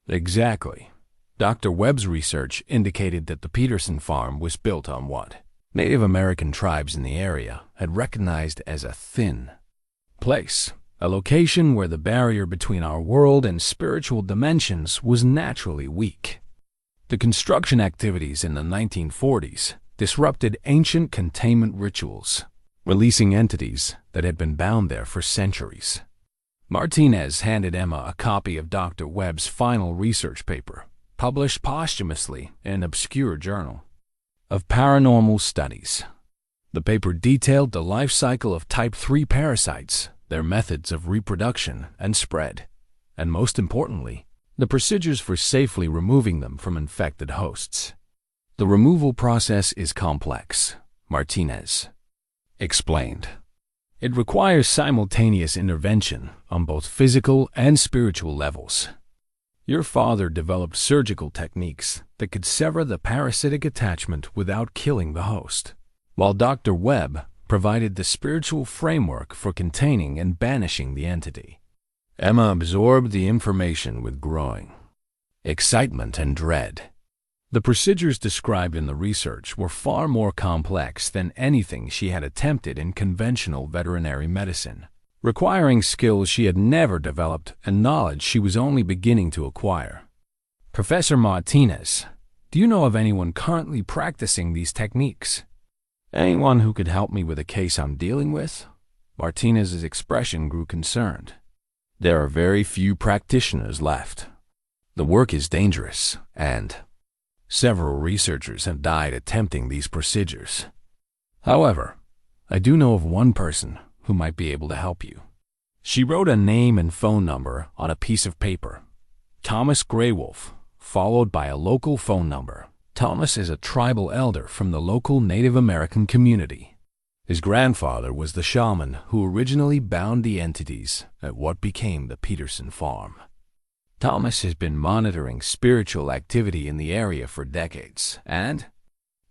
Exactly. Dr. Webb's research indicated that the Peterson farm was built on what Native American tribes in the area had recognized as a thin place, a location where the barrier between our world and spiritual dimensions was naturally weak. The construction activities in the 1940s disrupted ancient containment rituals, releasing entities that had been bound there for centuries. Martinez handed Emma a copy of Dr. Webb's final research paper, published posthumously in an obscure journal of paranormal studies. The paper detailed the life cycle of Type 3 parasites, their methods of reproduction and spread, and most importantly, the procedures for safely removing them from infected hosts. The removal process is complex, Martinez explained. It requires simultaneous intervention on both physical and spiritual levels. Your father developed surgical techniques that could sever the parasitic attachment without killing the host, while Dr. Webb provided the spiritual framework for containing and banishing the entity. Emma absorbed the information with growing excitement and dread. The procedures described in the research were far more complex than anything she had attempted in conventional veterinary medicine, requiring skills she had never developed and knowledge she was only beginning to acquire. Professor Martinez, do you know of anyone currently practicing these techniques? Anyone who could help me with a case I'm dealing with? Martinez's expression grew concerned. There are very few practitioners left. The work is dangerous, and several researchers have died attempting these procedures. However, I do know of one person who might be able to help you. She wrote a name and phone number on a piece of paper. Thomas Graywolf, followed by a local phone number. Thomas is a tribal elder from the local Native American community. His grandfather was the shaman who originally bound the entities at what became the Peterson farm. Thomas has been monitoring spiritual activity in the area for decades, and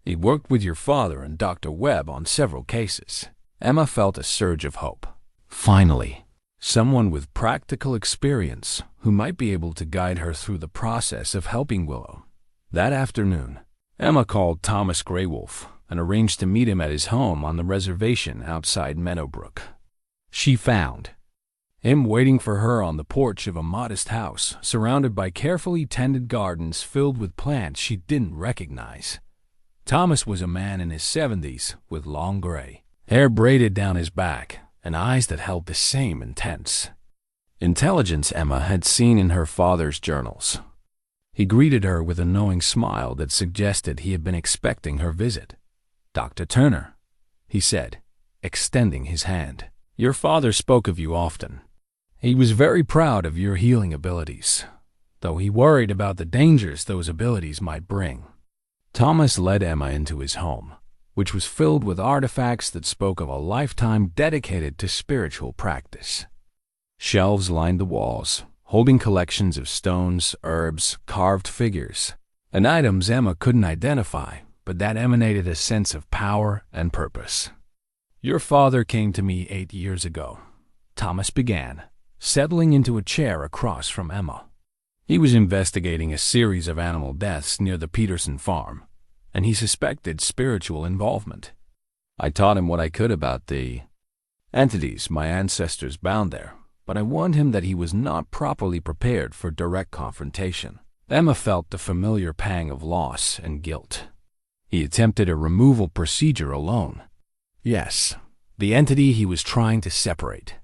he worked with your father and Dr. Webb on several cases. Emma felt a surge of hope. Finally, someone with practical experience who might be able to guide her through the process of helping Willow. That afternoon, Emma called Thomas Greywolf and arranged to meet him at his home on the reservation outside Meadowbrook. She found him waiting for her on the porch of a modest house, surrounded by carefully tended gardens filled with plants she didn't recognize. Thomas was a man in his 70s with long gray hair braided down his back and eyes that held the same intense intelligence Emma had seen in her father's journals. He greeted her with a knowing smile that suggested he had been expecting her visit. "Dr. Turner," he said, extending his hand. "Your father spoke of you often. He was very proud of your healing abilities, though he worried about the dangers those abilities might bring." Thomas led Emma into his home, which was filled with artifacts that spoke of a lifetime dedicated to spiritual practice. Shelves lined the walls, holding collections of stones, herbs, carved figures, and items Emma couldn't identify, but that emanated a sense of power and purpose. "Your father came to me 8 years ago," Thomas began, settling into a chair across from Emma. "He was investigating a series of animal deaths near the Peterson farm, and he suspected spiritual involvement. I taught him what I could about the entities my ancestors bound there, but I warned him that he was not properly prepared for direct confrontation." Emma felt the familiar pang of loss and guilt. He attempted a removal procedure alone. Yes, the entity he was trying to separate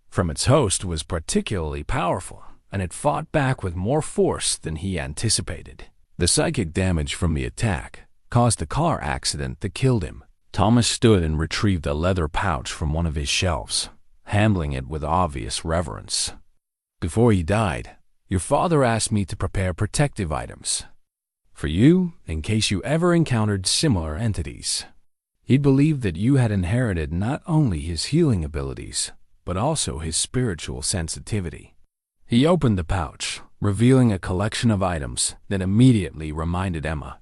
from its host was particularly powerful, and it fought back with more force than he anticipated. The psychic damage from the attack caused a car accident that killed him. Thomas stood and retrieved a leather pouch from one of his shelves, handling it with obvious reverence. "Before he died, your father asked me to prepare protective items for you in case you ever encountered similar entities. He believed that you had inherited not only his healing abilities, but also his spiritual sensitivity." He opened the pouch, revealing a collection of items that immediately reminded Emma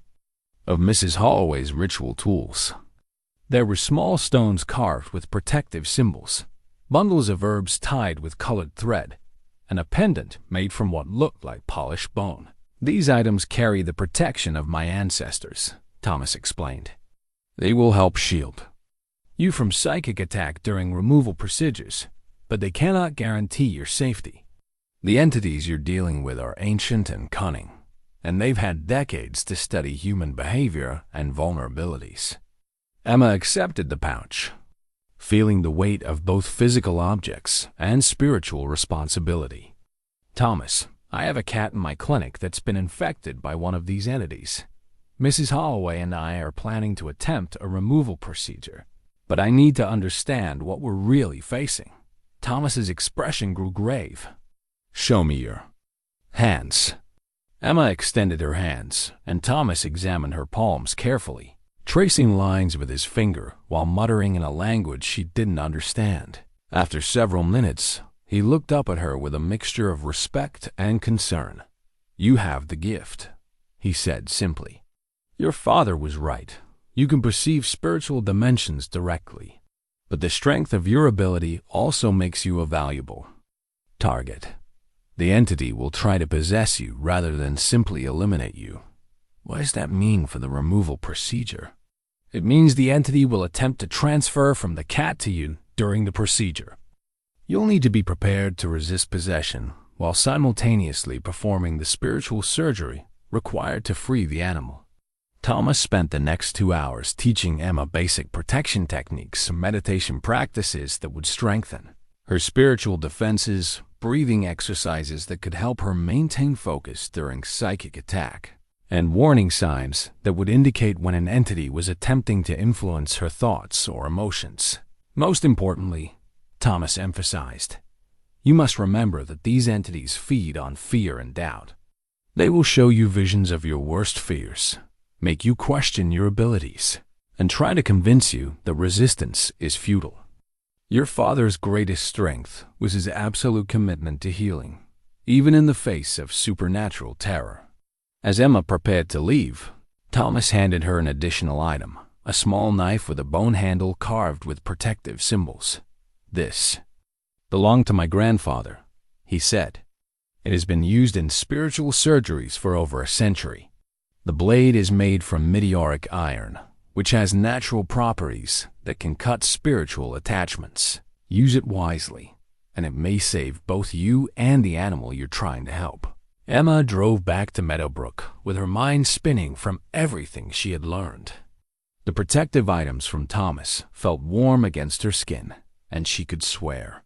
of Mrs. Holloway's ritual tools. There were small stones carved with protective symbols, bundles of herbs tied with colored thread, and a pendant made from what looked like polished bone. "These items carry the protection of my ancestors," Thomas explained. "They will help shield you from psychic attack during removal procedures, but they cannot guarantee your safety. The entities you're dealing with are ancient and cunning, and they've had decades to study human behavior and vulnerabilities." Emma accepted the pouch, feeling the weight of both physical objects and spiritual responsibility. "Thomas, I have a cat in my clinic that's been infected by one of these entities. Mrs. Holloway and I are planning to attempt a removal procedure, but I need to understand what we're really facing." Thomas's expression grew grave. "Show me your hands." Emma extended her hands, and Thomas examined her palms carefully, tracing lines with his finger while muttering in a language she didn't understand. After several minutes, he looked up at her with a mixture of respect and concern. "You have the gift," he said simply. "Your father was right. You can perceive spiritual dimensions directly, but the strength of your ability also makes you a valuable target. The entity will try to possess you rather than simply eliminate you." "What does that mean for the removal procedure?" "It means the entity will attempt to transfer from the cat to you during the procedure. You'll need to be prepared to resist possession while simultaneously performing the spiritual surgery required to free the animal." Thomas spent the next 2 hours teaching Emma basic protection techniques and meditation practices that would strengthen her spiritual defenses, breathing exercises that could help her maintain focus during psychic attack, and warning signs that would indicate when an entity was attempting to influence her thoughts or emotions. Most importantly, Thomas emphasized, you must remember that these entities feed on fear and doubt. They will show you visions of your worst fears, make you question your abilities, and try to convince you that resistance is futile. Your father's greatest strength was his absolute commitment to healing, even in the face of supernatural terror. As Emma prepared to leave, Thomas handed her an additional item, a small knife with a bone handle carved with protective symbols. "This belonged to my grandfather," he said. "It has been used in spiritual surgeries for over a century. The blade is made from meteoric iron, which has natural properties that can cut spiritual attachments. Use it wisely, and it may save both you and the animal you're trying to help. Emma drove back to Meadowbrook with her mind spinning from everything she had learned. The protective items from Thomas felt warm against her skin, and she could swear.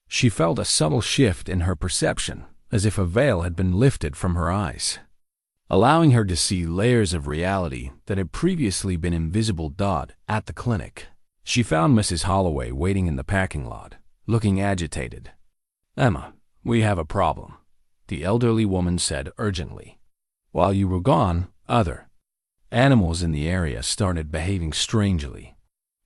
She felt a subtle shift in her perception, as if a veil had been lifted from her eyes, allowing her to see layers of reality that had previously been invisible. At the clinic, she found Mrs. Holloway waiting in the parking lot, looking agitated. "Emma, we have a problem," the elderly woman said urgently. "While you were gone, other animals in the area started behaving strangely.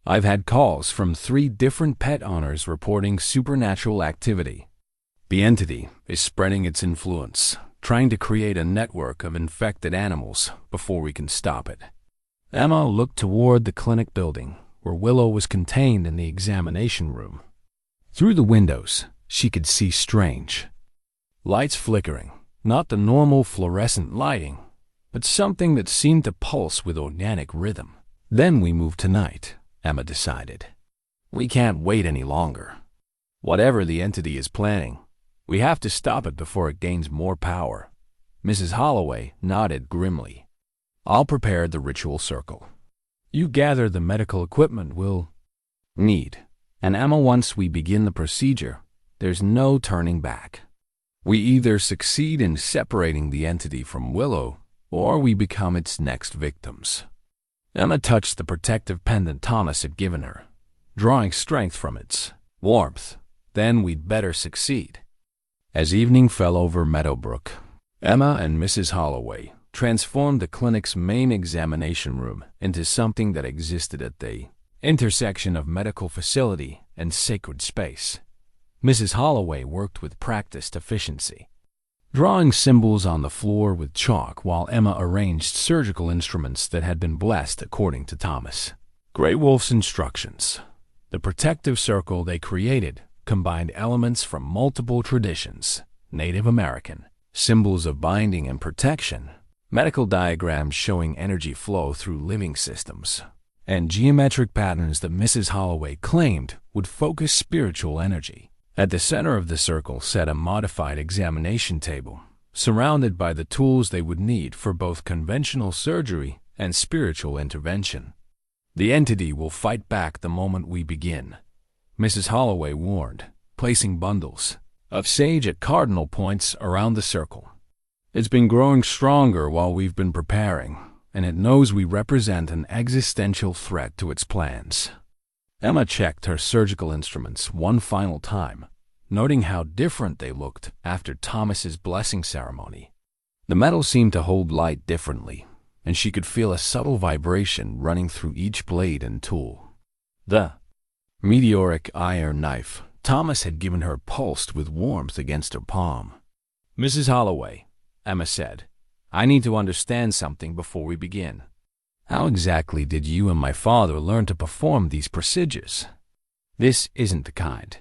I've had calls from 3 different pet owners reporting supernatural activity. The entity is spreading its influence, trying to create a network of infected animals before we can stop it." Emma looked toward the clinic building, where Willow was contained in the examination room. Through the windows, she could see strange lights flickering, not the normal fluorescent lighting, but something that seemed to pulse with organic rhythm. "Then we move tonight," Emma decided. "We can't wait any longer. Whatever the entity is planning, we have to stop it before it gains more power." Mrs. Holloway nodded grimly. "I'll prepare the ritual circle. You gather the medical equipment we'll need. And Emma, once we begin the procedure, there's no turning back. We either succeed in separating the entity from Willow, or we become its next victims." Emma touched the protective pendant Thomas had given her, drawing strength from its warmth. "Then we'd better succeed." As evening fell over Meadowbrook, Emma and Mrs. Holloway transformed the clinic's main examination room into something that existed at the intersection of medical facility and sacred space. Mrs. Holloway worked with practiced efficiency, drawing symbols on the floor with chalk while Emma arranged surgical instruments that had been blessed according to Thomas Grey Wolf's instructions. The protective circle they created combined elements from multiple traditions: Native American, symbols of binding and protection, medical diagrams showing energy flow through living systems, and geometric patterns that Mrs. Holloway claimed would focus spiritual energy. At the center of the circle sat a modified examination table, surrounded by the tools they would need for both conventional surgery and spiritual intervention. "The entity will fight back the moment we begin," Mrs. Holloway warned, placing bundles of sage at cardinal points around the circle. "It's been growing stronger while we've been preparing, and it knows we represent an existential threat to its plans." Emma checked her surgical instruments one final time, noting how different they looked after Thomas's blessing ceremony. The metal seemed to hold light differently, and she could feel a subtle vibration running through each blade and tool. The meteoric iron knife Thomas had given her pulsed with warmth against her palm. "Mrs. Holloway," Emma said, "I need to understand something before we begin. How exactly did you and my father learn to perform these procedures? This isn't the kind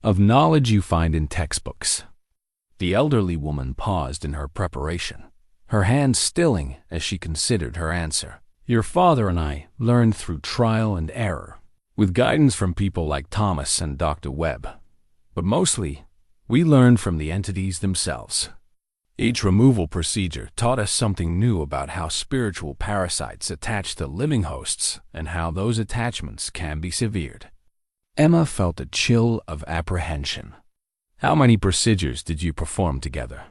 of knowledge you find in textbooks." The elderly woman paused in her preparation, her hands stilling as she considered her answer. "Your father and I learned through trial and error, with guidance from people like Thomas and Dr. Webb. But mostly, we learned from the entities themselves. Each removal procedure taught us something new about how spiritual parasites attach to living hosts and how those attachments can be severed." Emma felt a chill of apprehension. "How many procedures did you perform together?"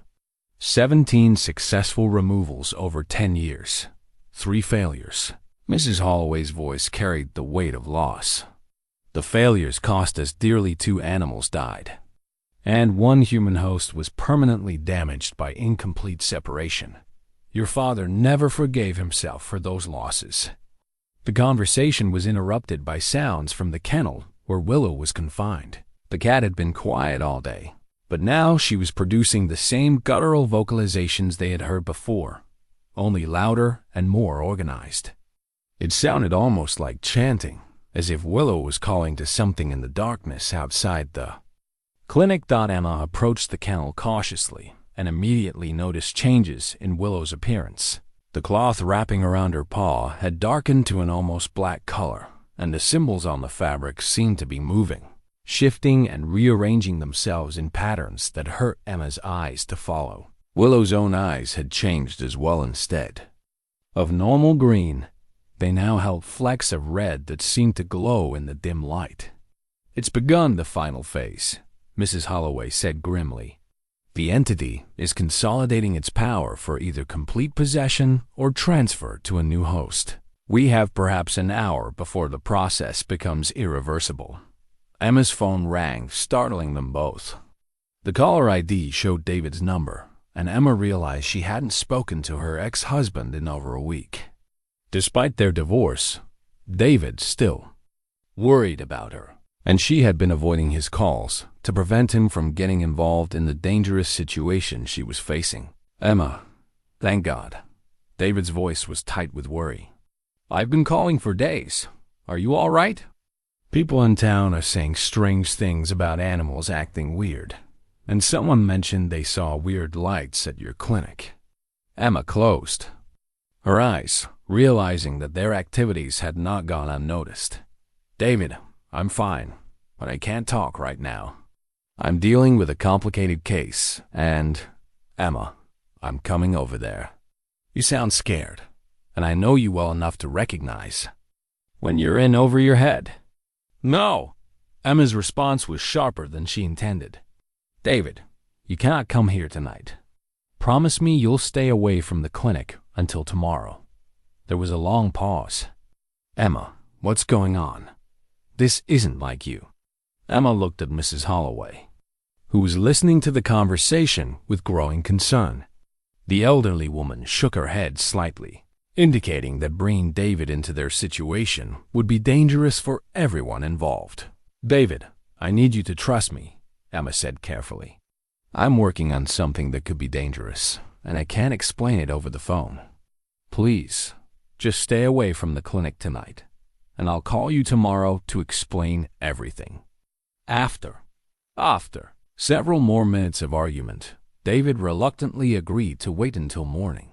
17 successful removals over 10 years. 3 failures. Mrs. Holloway's voice carried the weight of loss. "The failures cost us dearly. 2 animals died, and 1 human host was permanently damaged by incomplete separation. Your father never forgave himself for those losses." The conversation was interrupted by sounds from the kennel where Willow was confined. The cat had been quiet all day, but now she was producing the same guttural vocalizations they had heard before, only louder and more organized. It sounded almost like chanting, as if Willow was calling to something in the darkness outside the clinic. Emma approached the kennel cautiously and immediately noticed changes in Willow's appearance. The cloth wrapping around her paw had darkened to an almost black color, and the symbols on the fabric seemed to be moving, shifting and rearranging themselves in patterns that hurt Emma's eyes to follow. Willow's own eyes had changed as well. Instead of normal green, they now held flecks of red that seemed to glow in the dim light. "It's begun the final phase," Mrs. Holloway said grimly. "The entity is consolidating its power for either complete possession or transfer to a new host. We have perhaps an hour before the process becomes irreversible." Emma's phone rang, startling them both. The caller ID showed David's number, and Emma realized she hadn't spoken to her ex-husband in over a week. Despite their divorce, David still worried about her, and she had been avoiding his calls to prevent him from getting involved in the dangerous situation she was facing. "Emma, thank God." David's voice was tight with worry. "I've been calling for days. Are you all right?" "People in town are saying strange things about animals acting weird, and someone mentioned they saw weird lights at your clinic." Emma closed her eyes, realizing that their activities had not gone unnoticed. "David, I'm fine, but I can't talk right now. I'm dealing with a complicated case, and, Emma, I'm coming over there. You sound scared, and I know you well enough to recognize when you're in over your head." "No!" Emma's response was sharper than she intended. "David, you cannot come here tonight. Promise me you'll stay away from the clinic until tomorrow." There was a long pause. "Emma, what's going on? This isn't like you." Emma looked at Mrs. Holloway, who was listening to the conversation with growing concern. The elderly woman shook her head slightly, indicating that bringing David into their situation would be dangerous for everyone involved. "David, I need you to trust me," Emma said carefully. "I'm working on something that could be dangerous, and I can't explain it over the phone. Please, just stay away from the clinic tonight, and I'll call you tomorrow to explain everything." After several more minutes of argument, David reluctantly agreed to wait until morning.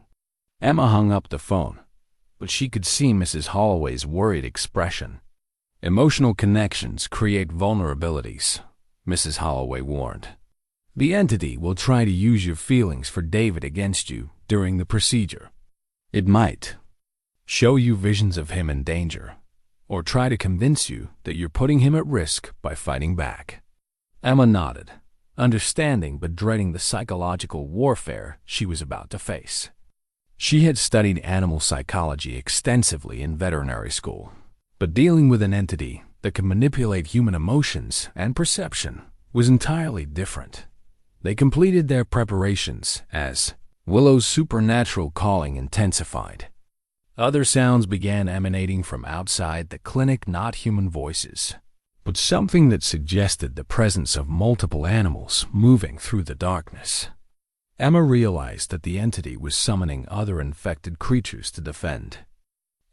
Emma hung up the phone, but she could see Mrs. Holloway's worried expression. "Emotional connections create vulnerabilities," Mrs. Holloway warned. "The entity will try to use your feelings for David against you during the procedure. It might show you visions of him in danger, or try to convince you that you're putting him at risk by fighting back." Emma nodded, understanding but dreading the psychological warfare she was about to face. She had studied animal psychology extensively in veterinary school, but dealing with an entity that could manipulate human emotions and perception was entirely different. They completed their preparations as Willow's supernatural calling intensified. Other sounds began emanating from outside the clinic, not human voices, but something that suggested the presence of multiple animals moving through the darkness. Emma realized that the entity was summoning other infected creatures to defend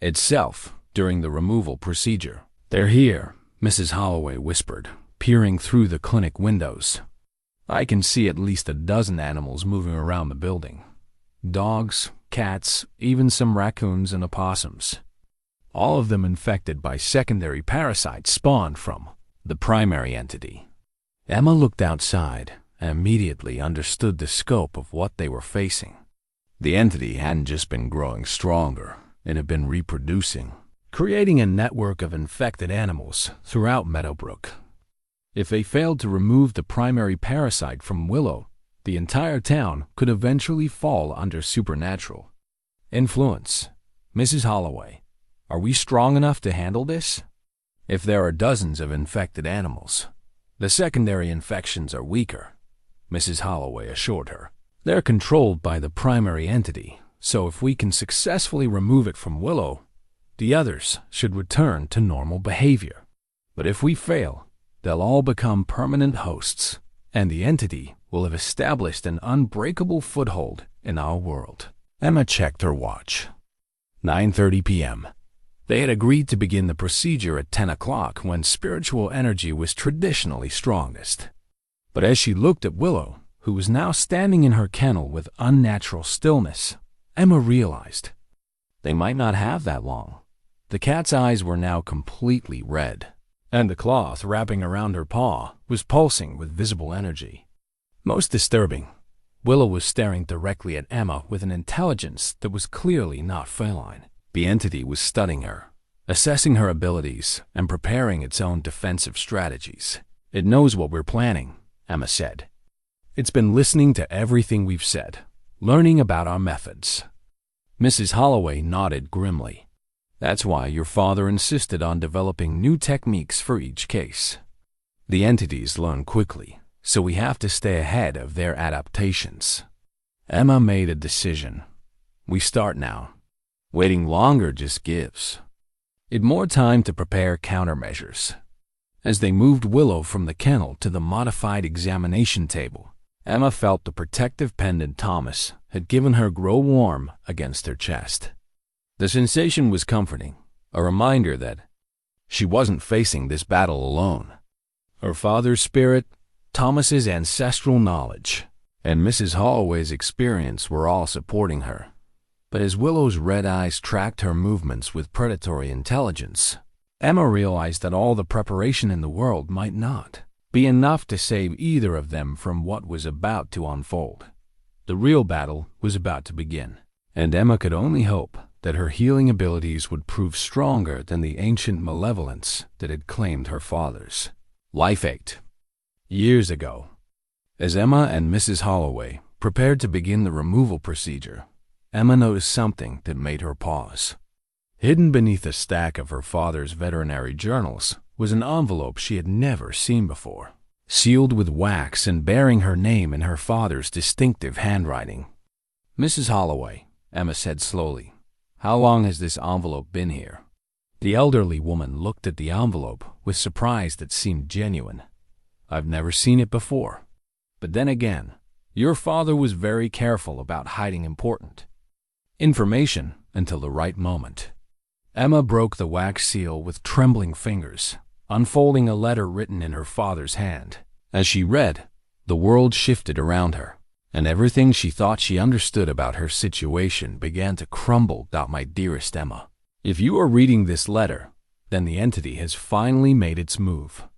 itself during the removal procedure. "They're here," Mrs. Holloway whispered, peering through the clinic windows. "I can see at least a dozen animals moving around the building. Dogs, cats, even some raccoons and opossums. All of them infected by secondary parasites spawned from the primary entity." Emma looked outside and immediately understood the scope of what they were facing. The entity hadn't just been growing stronger, it had been reproducing, creating a network of infected animals throughout Meadowbrook. If they failed to remove the primary parasite from Willow, the entire town could eventually fall under supernatural influence. "Mrs. Holloway, are we strong enough to handle this?" "If there are dozens of infected animals, the secondary infections are weaker," Mrs. Holloway assured her. "They're controlled by the primary entity, so if we can successfully remove it from Willow, the others should return to normal behavior. But if we fail, they'll all become permanent hosts, and the entity will have established an unbreakable foothold in our world." Emma checked her watch. 9:30 p.m. They had agreed to begin the procedure at 10 o'clock when spiritual energy was traditionally strongest. But as she looked at Willow, who was now standing in her kennel with unnatural stillness, Emma realized They might not have that long. The cat's eyes were now completely red, and the cloth wrapping around her paw was pulsing with visible energy. Most disturbing, Willow was staring directly at Emma with an intelligence that was clearly not feline. The entity was studying her, assessing her abilities, and preparing its own defensive strategies. "It knows what we're planning," Emma said. "It's been listening to everything we've said, learning about our methods." Mrs. Holloway nodded grimly. "That's why your father insisted on developing new techniques for each case. The entities learn quickly, so we have to stay ahead of their adaptations." Emma made a decision. "We start now. Waiting longer just gives it more time to prepare countermeasures." As they moved Willow from the kennel to the modified examination table, Emma felt the protective pendant Thomas had given her grow warm against her chest. The sensation was comforting, a reminder that she wasn't facing this battle alone. Her father's spirit, Thomas's ancestral knowledge, and Mrs. Holloway's experience were all supporting her. But as Willow's red eyes tracked her movements with predatory intelligence, Emma realized that all the preparation in the world might not be enough to save either of them from what was about to unfold. The real battle was about to begin, and Emma could only hope that her healing abilities would prove stronger than the ancient malevolence that had claimed her father's. Life ached. Years ago, as Emma and Mrs. Holloway prepared to begin the removal procedure, Emma noticed something that made her pause. Hidden beneath a stack of her father's veterinary journals was an envelope she had never seen before, sealed with wax and bearing her name in her father's distinctive handwriting. "Mrs. Holloway," Emma said slowly, "how long has this envelope been here?" The elderly woman looked at the envelope with surprise that seemed genuine. "I've never seen it before. But then again, your father was very careful about hiding important information until the right moment." Emma broke the wax seal with trembling fingers, unfolding a letter written in her father's hand. As she read, the world shifted around her, and everything she thought she understood about her situation began to crumble. "My dearest Emma, if you are reading this letter, then the entity has finally made its move,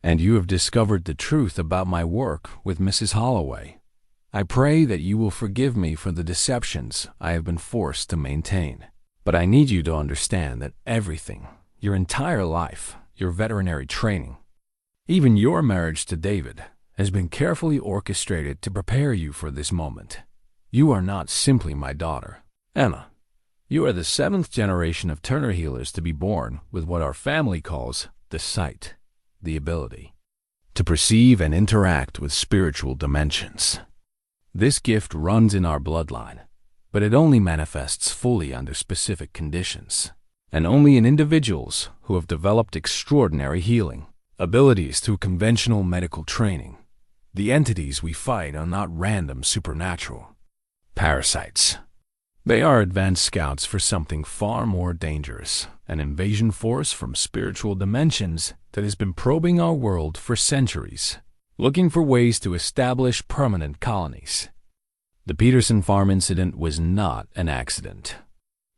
and you have discovered the truth about my work with Mrs. Holloway. I pray that you will forgive me for the deceptions I have been forced to maintain. But I need you to understand that everything, your entire life, your veterinary training, even your marriage to David, has been carefully orchestrated to prepare you for this moment. You are not simply my daughter, Emma. You are the 7th generation of Turner healers to be born with what our family calls the sight, the ability to perceive and interact with spiritual dimensions. This gift runs in our bloodline, but it only manifests fully under specific conditions, and only in individuals who have developed extraordinary healing abilities through conventional medical training. The entities we fight are not random supernatural parasites. They are advanced scouts for something far more dangerous, an invasion force from spiritual dimensions that has been probing our world for centuries, looking for ways to establish permanent colonies. The Peterson Farm incident was not an accident.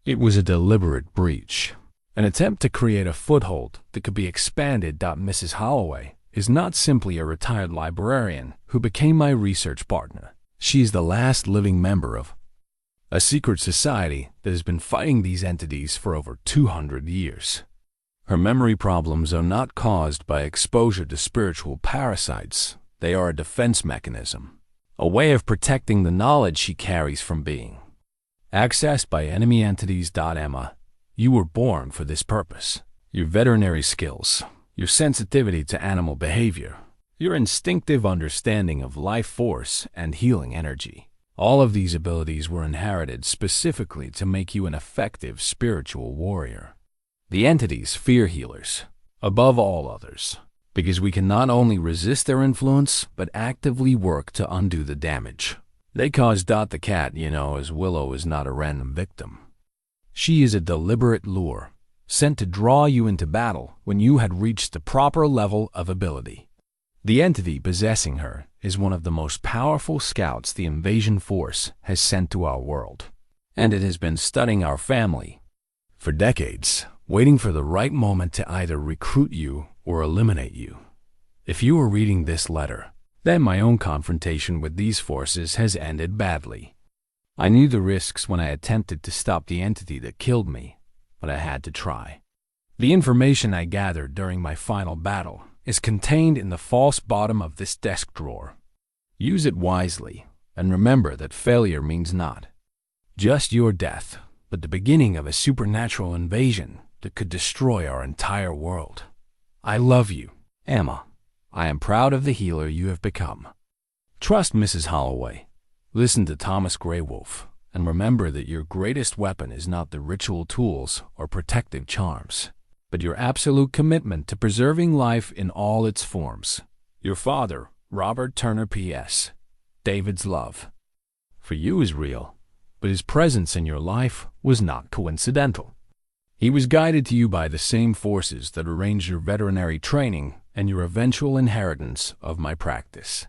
It was a deliberate breach, an attempt to create a foothold that could be expanded. Mrs. Holloway is not simply a retired librarian who became my research partner. She is the last living member of a secret society that has been fighting these entities for over 200 years. Her memory problems are not caused by exposure to spiritual parasites. They are a defense mechanism, a way of protecting the knowledge she carries from being accessed by enemy entities. Emma, you were born for this purpose. Your veterinary skills, your sensitivity to animal behavior, your instinctive understanding of life force and healing energy. All of these abilities were inherited specifically to make you an effective spiritual warrior. The entities fear healers, above all others, because we can not only resist their influence, but actively work to undo the damage. They caused Dot the cat, as Willow is not a random victim. She is a deliberate lure, sent to draw you into battle when you had reached the proper level of ability. The entity possessing her is one of the most powerful scouts the invasion force has sent to our world. and it has been studying our family for decades, waiting for the right moment to either recruit you or eliminate you. If you are reading this letter, then my own confrontation with these forces has ended badly. I knew the risks when I attempted to stop the entity that killed me, but I had to try. The information I gathered during my final battle is contained in the false bottom of this desk drawer. Use it wisely, and remember that failure means not just your death, but the beginning of a supernatural invasion that could destroy our entire world. I love you, Emma. I am proud of the healer you have become. Trust Mrs. Holloway. Listen to Thomas Greywolf, and remember that your greatest weapon is not the ritual tools or protective charms, but your absolute commitment to preserving life in all its forms. Your father, Robert Turner P.S. David's love for you is real, but his presence in your life was not coincidental. He was guided to you by the same forces that arranged your veterinary training and your eventual inheritance of my practice.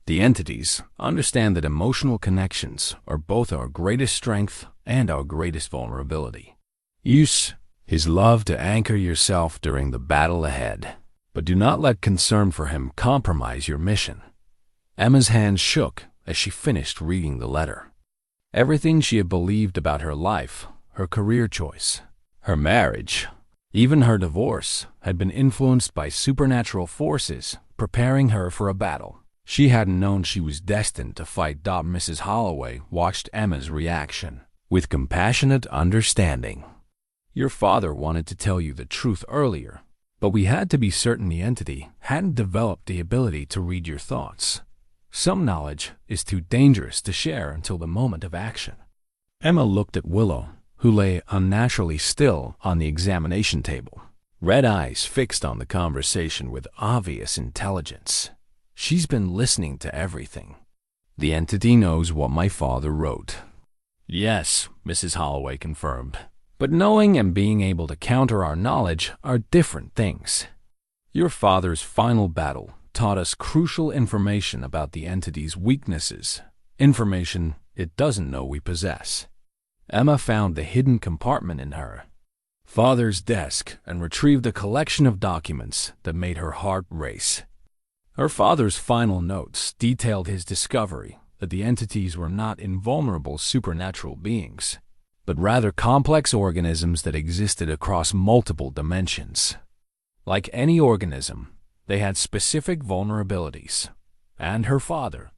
The entities understand that emotional connections are both our greatest strength and our greatest vulnerability. Use his love to anchor yourself during the battle ahead, but do not let concern for him compromise your mission. Emma's hands shook as she finished reading the letter. Everything she had believed about her life, her career choice, her marriage, even her divorce, had been influenced by supernatural forces preparing her for a battle. She hadn't known she was destined to fight. Mrs. Holloway watched Emma's reaction with compassionate understanding. Your father wanted to tell you the truth earlier, but we had to be certain the entity hadn't developed the ability to read your thoughts. Some knowledge is too dangerous to share until the moment of action. Emma looked at Willow, who lay unnaturally still on the examination table, red eyes fixed on the conversation with obvious intelligence. She's been listening to everything. The entity knows what my father wrote. Yes, Mrs. Holloway confirmed. But knowing and being able to counter our knowledge are different things. Your father's final battle taught us crucial information about the entity's weaknesses, information it doesn't know we possess. Emma found the hidden compartment in her father's desk and retrieved a collection of documents that made her heart race. Her father's final notes detailed his discovery that the entities were not invulnerable supernatural beings, but rather complex organisms that existed across multiple dimensions. Like any organism, they had specific vulnerabilities, and her father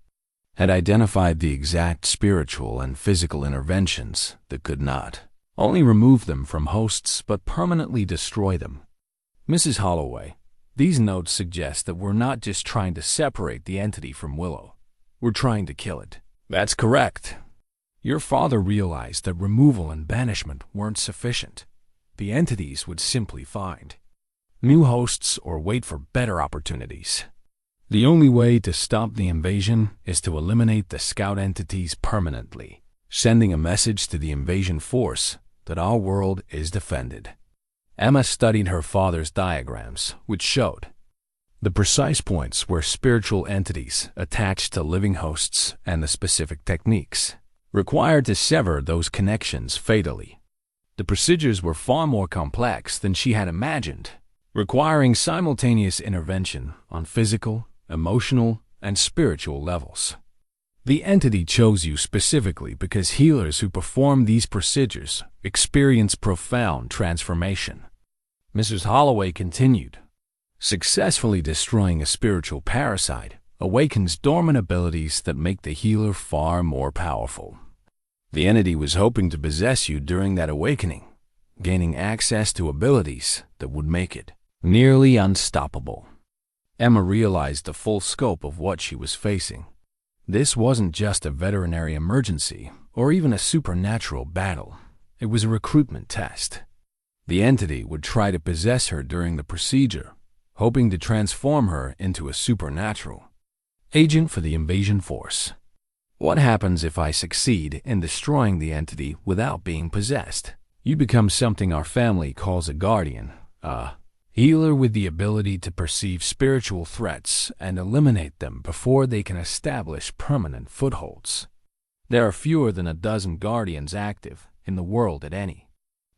had identified the exact spiritual and physical interventions that could not only remove them from hosts but permanently destroy them. Mrs. Holloway, these notes suggest that we're not just trying to separate the entity from Willow. We're trying to kill it. That's correct. Your father realized that removal and banishment weren't sufficient. The entities would simply find new hosts or wait for better opportunities. The only way to stop the invasion is to eliminate the scout entities permanently, sending a message to the invasion force that our world is defended. Emma studied her father's diagrams, which showed the precise points where spiritual entities attached to living hosts and the specific techniques required to sever those connections fatally. The procedures were far more complex than she had imagined, requiring simultaneous intervention on physical, emotional, and spiritual levels. The entity chose you specifically because healers who perform these procedures experience profound transformation. Mrs. Holloway continued, successfully destroying a spiritual parasite awakens dormant abilities that make the healer far more powerful. The entity was hoping to possess you during that awakening, gaining access to abilities that would make it nearly unstoppable. Emma realized the full scope of what she was facing. This wasn't just a veterinary emergency or even a supernatural battle. It was a recruitment test. The entity would try to possess her during the procedure, hoping to transform her into a supernatural agent for the invasion force. What happens if I succeed in destroying the entity without being possessed? You become something our family calls a guardian, a healer with the ability to perceive spiritual threats and eliminate them before they can establish permanent footholds. There are fewer than a dozen guardians active in the world at any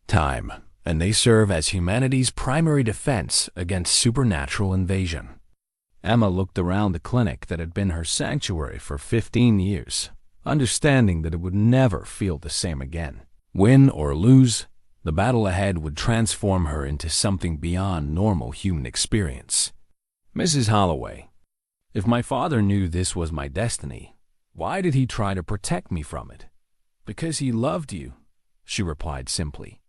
time, and they serve as humanity's primary defense against supernatural invasion. Emma looked around the clinic that had been her sanctuary for 15 years, understanding that it would never feel the same again. Win or lose, the battle ahead would transform her into something beyond normal human experience. Mrs. Holloway, if my father knew this was my destiny, why did he try to protect me from it? Because he loved you, she replied simply.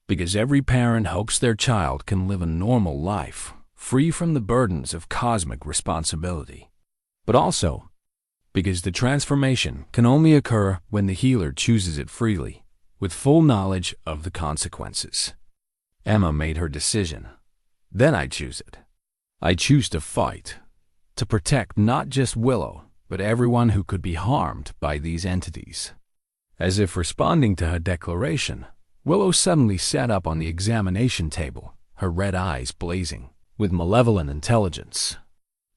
Because every parent hopes their child can live a normal life, free from the burdens of cosmic responsibility. But also, because the transformation can only occur when the healer chooses it freely, with full knowledge of the consequences. Emma made her decision. Then I choose it. I choose to fight, to protect not just Willow, but everyone who could be harmed by these entities. As if responding to her declaration, Willow suddenly sat up on the examination table, her red eyes blazing with malevolent intelligence.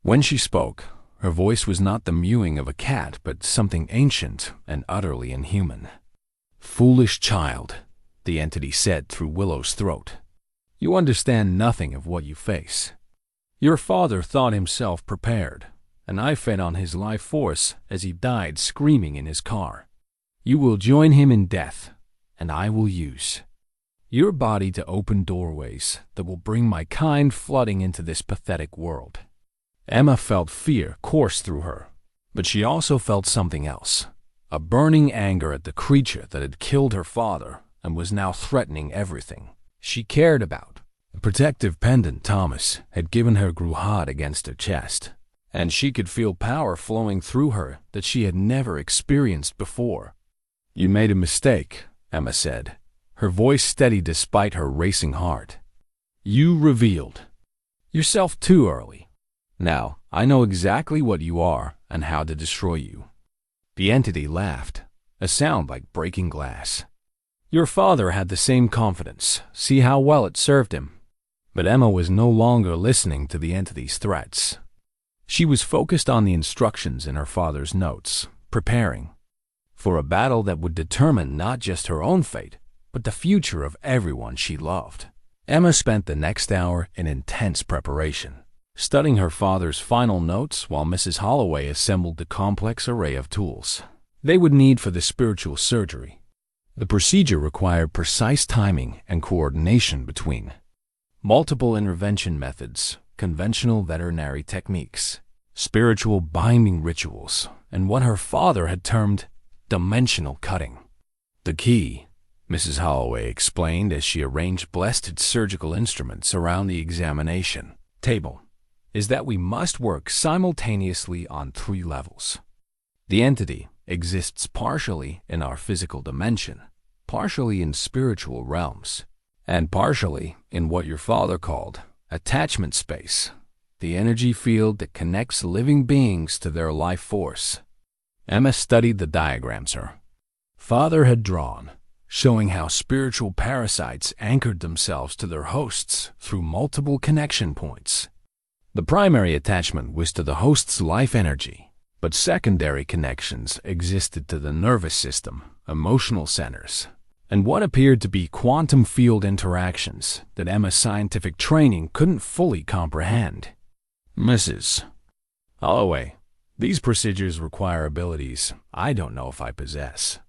When she spoke, her voice was not the mewing of a cat, but something ancient and utterly inhuman. "Foolish child," the entity said through Willow's throat. "You understand nothing of what you face. Your father thought himself prepared, and I fed on his life force as he died screaming in his car. You will join him in death, and I will use your body to open doorways that will bring my kind flooding into this pathetic world." Emma felt fear course through her, but she also felt something else, a burning anger at the creature that had killed her father and was now threatening everything she cared about. The protective pendant Thomas had given her grew hot against her chest, and she could feel power flowing through her that she had never experienced before. "You made a mistake," Emma said, her voice steady despite her racing heart. "You revealed yourself too early. Now, I know exactly what you are and how to destroy you." The entity laughed, a sound like breaking glass. "Your father had the same confidence. See how well it served him." But Emma was no longer listening to the entity's threats. She was focused on the instructions in her father's notes, preparing for a battle that would determine not just her own fate, but the future of everyone she loved. Emma spent the next hour in intense preparation, studying her father's final notes while Mrs. Holloway assembled the complex array of tools they would need for the spiritual surgery. The procedure required precise timing and coordination between multiple intervention methods, conventional veterinary techniques, spiritual binding rituals, and what her father had termed dimensional cutting. "The key," Mrs. Holloway explained as she arranged blessed surgical instruments around the examination table, "is that we must work simultaneously on 3 levels. The entity exists partially in our physical dimension, partially in spiritual realms, and partially in what your father called attachment space, the energy field that connects living beings to their life force." Emma studied the diagrams her father had drawn, showing how spiritual parasites anchored themselves to their hosts through multiple connection points. The primary attachment was to the host's life energy, but secondary connections existed to the nervous system, emotional centers, and what appeared to be quantum field interactions that Emma's scientific training couldn't fully comprehend. "Mrs. Holloway, these procedures require abilities I don't know if I possess.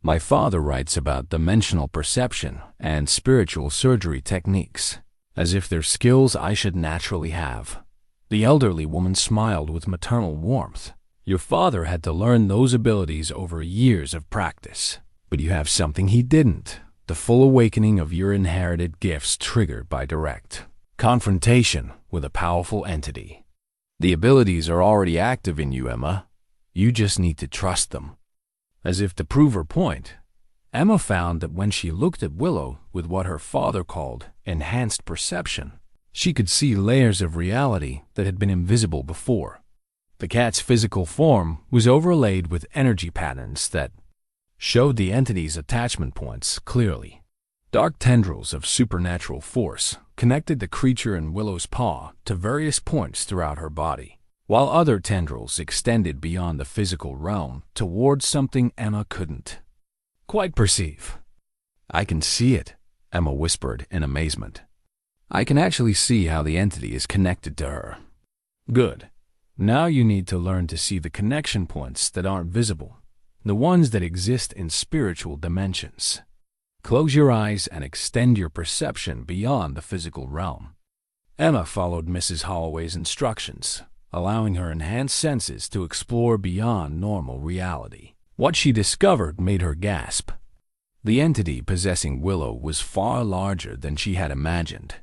My father writes about dimensional perception and spiritual surgery techniques, as if they're skills I should naturally have." The elderly woman smiled with maternal warmth. "Your father had to learn those abilities over years of practice, but you have something he didn't, the full awakening of your inherited gifts triggered by direct confrontation with a powerful entity. The abilities are already active in you, Emma. You just need to trust them." As if to prove her point, Emma found that when she looked at Willow with what her father called enhanced perception, she could see layers of reality that had been invisible before. The cat's physical form was overlaid with energy patterns that showed the entity's attachment points clearly. Dark tendrils of supernatural force connected the creature in Willow's paw to various points throughout her body, while other tendrils extended beyond the physical realm towards something Emma couldn't quite perceive. "I can see it," Emma whispered in amazement. "I can actually see how the entity is connected to her." "Good. Now you need to learn to see the connection points that aren't visible, the ones that exist in spiritual dimensions. Close your eyes and extend your perception beyond the physical realm." Emma followed Mrs. Holloway's instructions, allowing her enhanced senses to explore beyond normal reality. What she discovered made her gasp. The entity possessing Willow was far larger than she had imagined.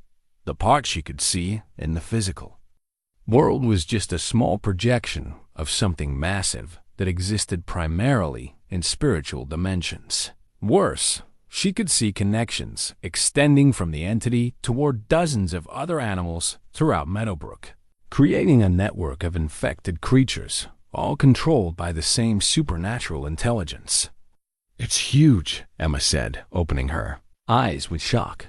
The part she could see in the physical world was just a small projection of something massive that existed primarily in spiritual dimensions. Worse, she could see connections extending from the entity toward dozens of other animals throughout Meadowbrook, creating a network of infected creatures, all controlled by the same supernatural intelligence. "It's huge," Emma said, opening her eyes with shock.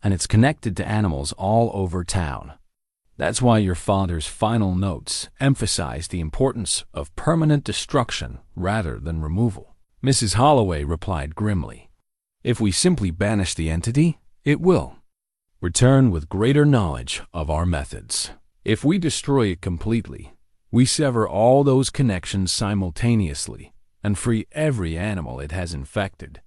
"And it's connected to animals all over town. That's why your father's final notes emphasize the importance of permanent destruction rather than removal." Mrs. Holloway replied grimly. "If we simply banish the entity, it will return with greater knowledge of our methods. If we destroy it completely, we sever all those connections simultaneously and free every animal it has infected."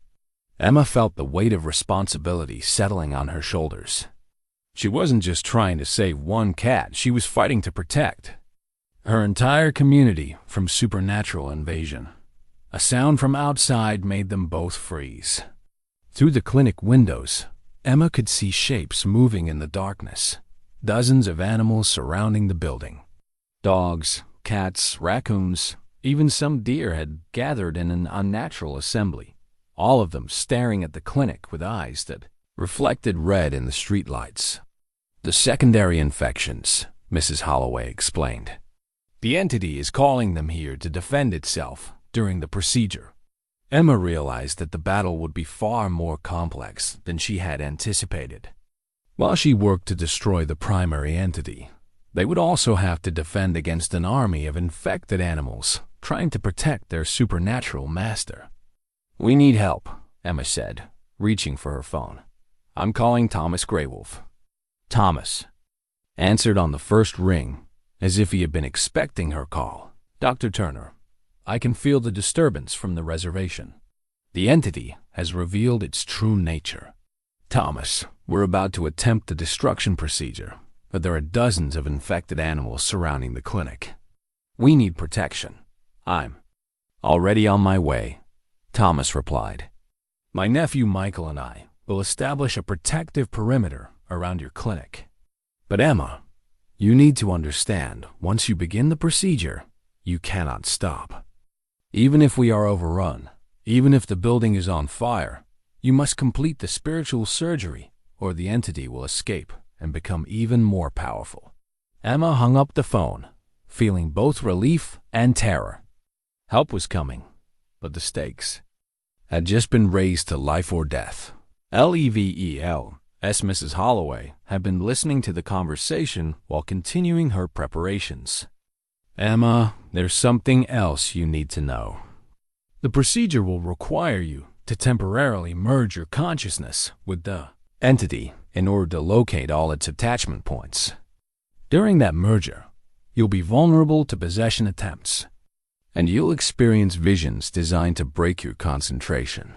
Emma felt the weight of responsibility settling on her shoulders. She wasn't just trying to save one cat, she was fighting to protect her entire community from supernatural invasion. A sound from outside made them both freeze. Through the clinic windows, Emma could see shapes moving in the darkness. Dozens of animals surrounding the building. Dogs, cats, raccoons, even some deer had gathered in an unnatural assembly, all of them staring at the clinic with eyes that reflected red in the streetlights. "The secondary infections," Mrs. Holloway explained. "The entity is calling them here to defend itself during the procedure." Emma realized that the battle would be far more complex than she had anticipated. While she worked to destroy the primary entity, they would also have to defend against an army of infected animals trying to protect their supernatural master. "We need help," Emma said, reaching for her phone. "I'm calling Thomas Greywolf." Thomas answered on the first ring, as if he had been expecting her call. "Dr. Turner, I can feel the disturbance from the reservation. The entity has revealed its true nature." "Thomas, we're about to attempt the destruction procedure, but there are dozens of infected animals surrounding the clinic. We need protection." "I'm already on my way," Thomas replied. "My nephew Michael and I will establish a protective perimeter around your clinic." "But Emma, you need to understand, once you begin the procedure, you cannot stop. Even if we are overrun, even if the building is on fire, you must complete the spiritual surgery, or the entity will escape and become even more powerful." Emma hung up the phone, feeling both relief and terror. Help was coming, but the stakes had just been raised to life or death. Level, as Mrs. Holloway had been listening to the conversation while continuing her preparations. "Emma, there's something else you need to know. The procedure will require you to temporarily merge your consciousness with the entity in order to locate all its attachment points. During that merger, you'll be vulnerable to possession attempts, and you'll experience visions designed to break your concentration."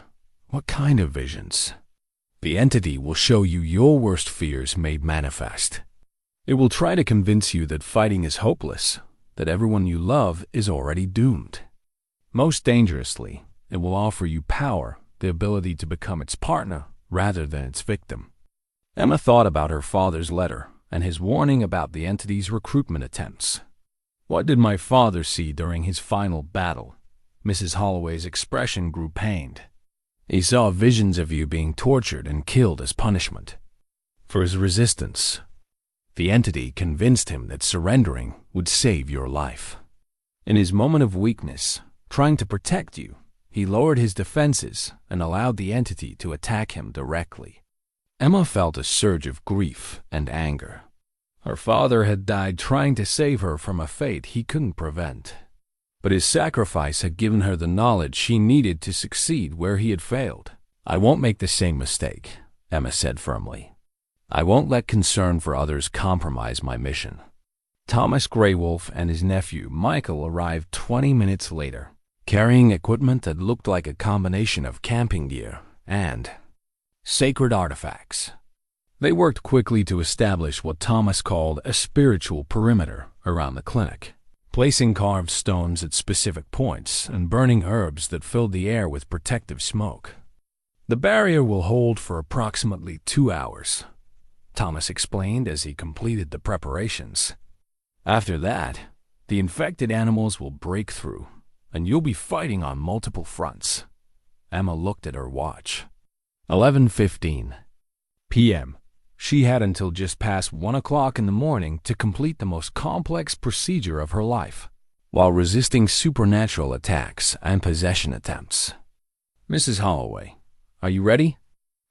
"What kind of visions?" "The entity will show you your worst fears made manifest. It will try to convince you that fighting is hopeless, that everyone you love is already doomed. Most dangerously, it will offer you power, the ability to become its partner rather than its victim." Emma thought about her father's letter and his warning about the entity's recruitment attempts. "What did my father see during his final battle?" Mrs. Holloway's expression grew pained. "He saw visions of you being tortured and killed as punishment for his resistance. The entity convinced him that surrendering would save your life. In his moment of weakness, trying to protect you, he lowered his defenses and allowed the entity to attack him directly." Emma felt a surge of grief and anger. Her father had died trying to save her from a fate he couldn't prevent. But his sacrifice had given her the knowledge she needed to succeed where he had failed. "I won't make the same mistake," Emma said firmly. "I won't let concern for others compromise my mission." Thomas Grey Wolf and his nephew Michael arrived 20 minutes later, carrying equipment that looked like a combination of camping gear and sacred artifacts. They worked quickly to establish what Thomas called a spiritual perimeter around the clinic, placing carved stones at specific points and burning herbs that filled the air with protective smoke. "The barrier will hold for approximately 2 hours," Thomas explained as he completed the preparations. "After that, the infected animals will break through, and you'll be fighting on multiple fronts." Emma looked at her watch. 11:15 p.m. She had until just past 1 o'clock in the morning to complete the most complex procedure of her life, while resisting supernatural attacks and possession attempts. "Mrs. Holloway, are you ready?"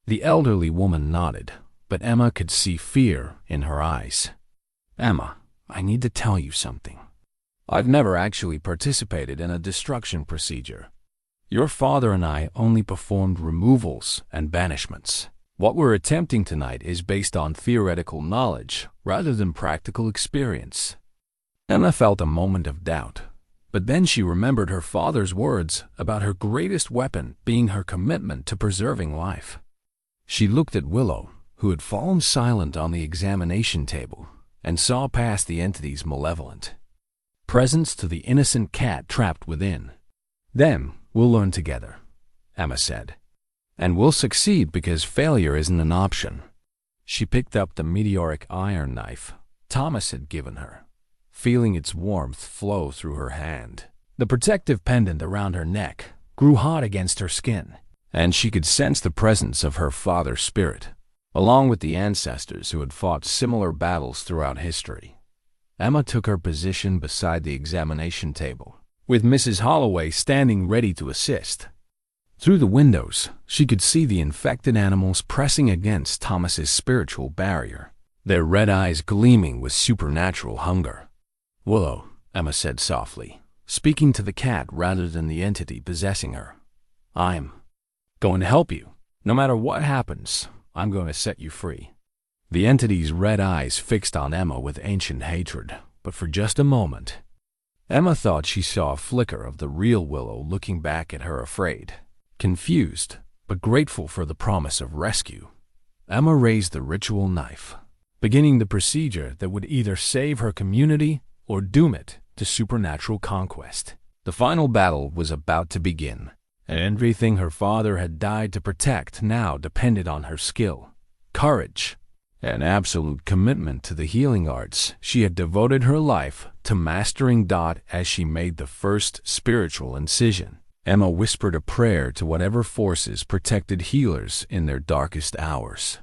The elderly woman nodded, but Emma could see fear in her eyes. "Emma, I need to tell you something. I've never actually participated in a destruction procedure. Your father and I only performed removals and banishments. What we're attempting tonight is based on theoretical knowledge rather than practical experience." Emma felt a moment of doubt, but then she remembered her father's words about her greatest weapon being her commitment to preserving life. She looked at Willow, who had fallen silent on the examination table, and saw past the entity's malevolent presence to the innocent cat trapped within. "Then we'll learn together," Emma said. "And we'll succeed because failure isn't an option." She picked up the meteoric iron knife Thomas had given her, feeling its warmth flow through her hand. The protective pendant around her neck grew hot against her skin, and she could sense the presence of her father's spirit, along with the ancestors who had fought similar battles throughout history. Emma took her position beside the examination table, with Mrs. Holloway standing ready to assist. Through the windows, she could see the infected animals pressing against Thomas's spiritual barrier, their red eyes gleaming with supernatural hunger. "Willow," Emma said softly, speaking to the cat rather than the entity possessing her, "I'm going to help you. No matter what happens, I'm going to set you free." The entity's red eyes fixed on Emma with ancient hatred, but for just a moment, Emma thought she saw a flicker of the real Willow looking back at her afraid. Confused, but grateful for the promise of rescue, Emma raised the ritual knife, beginning the procedure that would either save her community or doom it to supernatural conquest. The final battle was about to begin, and everything her father had died to protect now depended on her skill, courage, and absolute commitment to the healing arts she had devoted her life to mastering. As she made the first spiritual incision, Emma whispered a prayer to whatever forces protected healers in their darkest hours,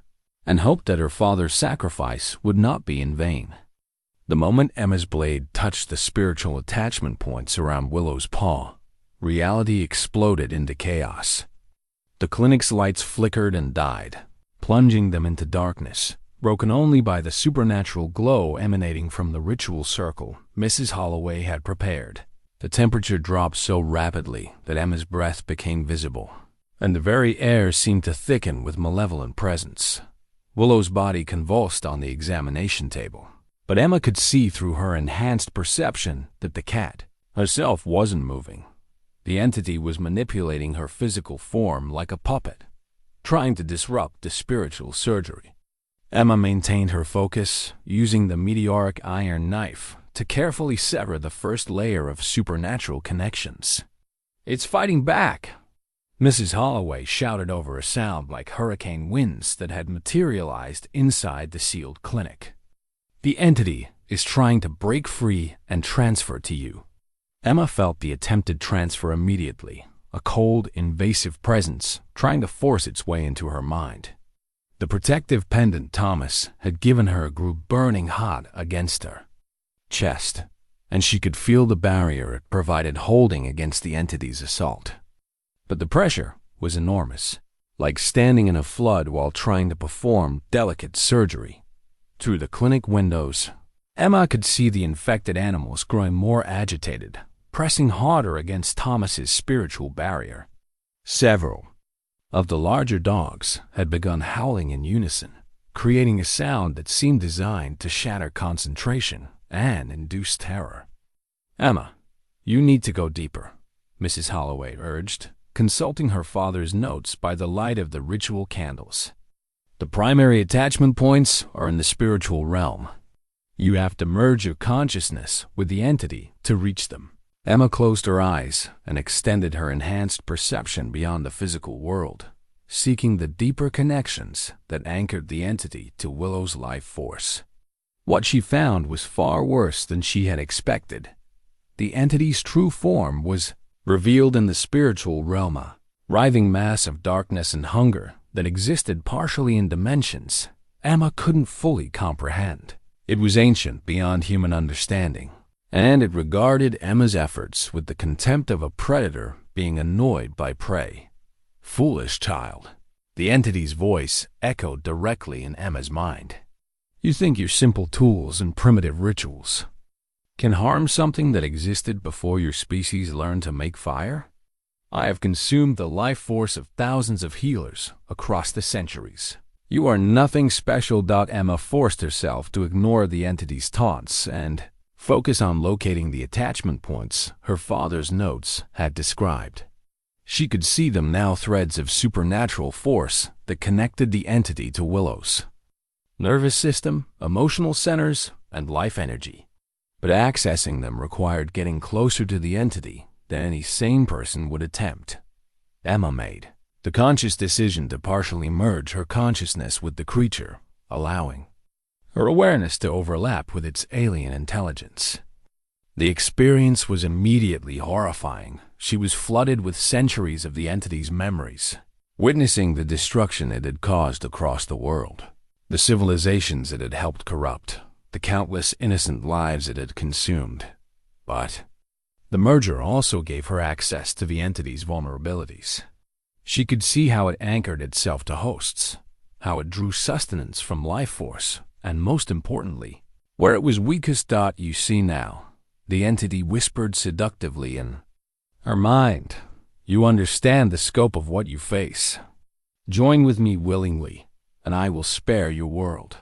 and hoped that her father's sacrifice would not be in vain. The moment Emma's blade touched the spiritual attachment points around Willow's paw, reality exploded into chaos. The clinic's lights flickered and died, plunging them into darkness, broken only by the supernatural glow emanating from the ritual circle Mrs. Holloway had prepared. The temperature dropped so rapidly that Emma's breath became visible, and the very air seemed to thicken with malevolent presence. Willow's body convulsed on the examination table, but Emma could see through her enhanced perception that the cat herself wasn't moving. The entity was manipulating her physical form like a puppet, trying to disrupt the spiritual surgery. Emma maintained her focus, using the meteoric iron knife to carefully sever the first layer of supernatural connections. "It's fighting back!" Mrs. Holloway shouted over a sound like hurricane winds that had materialized inside the sealed clinic. "The entity is trying to break free and transfer to you." Emma felt the attempted transfer immediately, a cold, invasive presence trying to force its way into her mind. The protective pendant Thomas had given her grew burning hot against her chest, and she could feel the barrier it provided holding against the entity's assault. But the pressure was enormous, like standing in a flood while trying to perform delicate surgery. Through the clinic windows, Emma could see the infected animals growing more agitated, pressing harder against Thomas's spiritual barrier. Several of the larger dogs had begun howling in unison, creating a sound that seemed designed to shatter concentration and induce terror. "Emma, you need to go deeper," Mrs. Holloway urged, consulting her father's notes by the light of the ritual candles. "The primary attachment points are in the spiritual realm. You have to merge your consciousness with the entity to reach them." Emma closed her eyes and extended her enhanced perception beyond the physical world, seeking the deeper connections that anchored the entity to Willow's life force. What she found was far worse than she had expected. The entity's true form was revealed in the spiritual realm, a writhing mass of darkness and hunger that existed partially in dimensions Emma couldn't fully comprehend. It was ancient beyond human understanding, and it regarded Emma's efforts with the contempt of a predator being annoyed by prey. "Foolish child," the entity's voice echoed directly in Emma's mind. "You think your simple tools and primitive rituals can harm something that existed before your species learned to make fire? I have consumed the life force of thousands of healers across the centuries. You are nothing special." Emma forced herself to ignore the entity's taunts and focus on locating the attachment points her father's notes had described. She could see them now, threads of supernatural force that connected the entity to Willow's nervous system, emotional centers, and life energy. But accessing them required getting closer to the entity than any sane person would attempt. Emma made the conscious decision to partially merge her consciousness with the creature, allowing her awareness to overlap with its alien intelligence. The experience was immediately horrifying. She was flooded with centuries of the entity's memories, witnessing the destruction it had caused across the world, the civilizations it had helped corrupt, the countless innocent lives it had consumed. But the merger also gave her access to the entity's vulnerabilities. She could see how it anchored itself to hosts, how it drew sustenance from life force, and most importantly, where it was weakest. "You see now," the entity whispered seductively in her mind. "You understand the scope of what you face. Join with me willingly, and I will spare your world.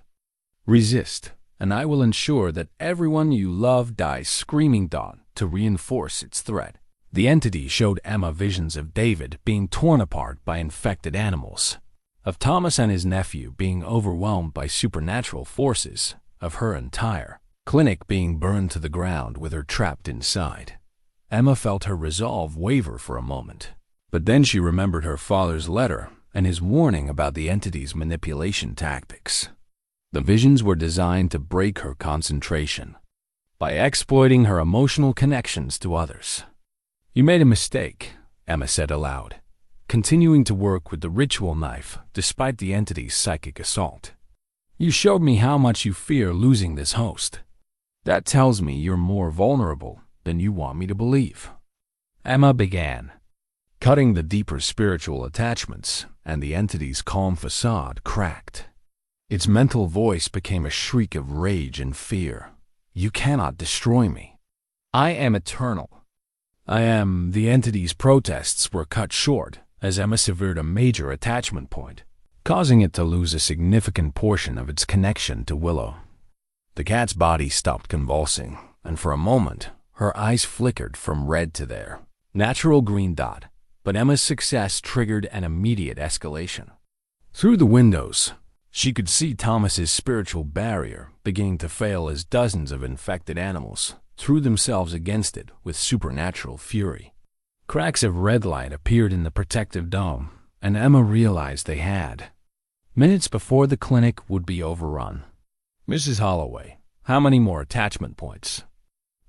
Resist, and I will ensure that everyone you love dies screaming to reinforce its threat." The entity showed Emma visions of David being torn apart by infected animals, of Thomas and his nephew being overwhelmed by supernatural forces, of her entire clinic being burned to the ground with her trapped inside. Emma felt her resolve waver for a moment, but then she remembered her father's letter and his warning about the entity's manipulation tactics. The visions were designed to break her concentration by exploiting her emotional connections to others. "You made a mistake," Emma said aloud, continuing to work with the ritual knife despite the entity's psychic assault. "You showed me how much you fear losing this host. That tells me you're more vulnerable than you want me to believe." Emma began cutting the deeper spiritual attachments, and the entity's calm facade cracked. Its mental voice became a shriek of rage and fear. "You cannot destroy me. I am eternal. I am." The entity's protests were cut short as Emma severed a major attachment point, causing it to lose a significant portion of its connection to Willow. The cat's body stopped convulsing, and for a moment, her eyes flickered from red to their natural green dot. But Emma's success triggered an immediate escalation. Through the windows, she could see Thomas's spiritual barrier beginning to fail as dozens of infected animals threw themselves against it with supernatural fury. Cracks of red light appeared in the protective dome, and Emma realized they had minutes before the clinic would be overrun. "Mrs. Holloway, how many more attachment points?"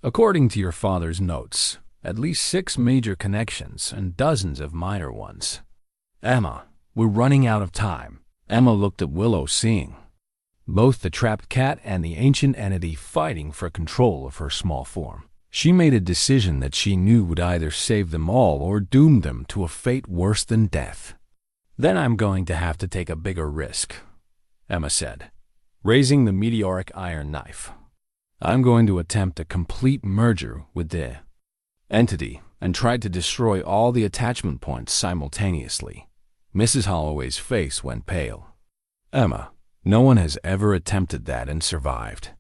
"According to your father's notes, at least 6 major connections and dozens of minor ones." "Emma, we're running out of time." Emma looked at Willow, seeing both the trapped cat and the ancient entity fighting for control of her small form. She made a decision that she knew would either save them all or doom them to a fate worse than death. "Then I'm going to have to take a bigger risk," Emma said. raising the meteoric iron knife. I'm going to attempt a complete merger with the entity and try to destroy all the attachment points simultaneously. Mrs. Holloway's face went pale. Emma, no one has ever attempted that and survived.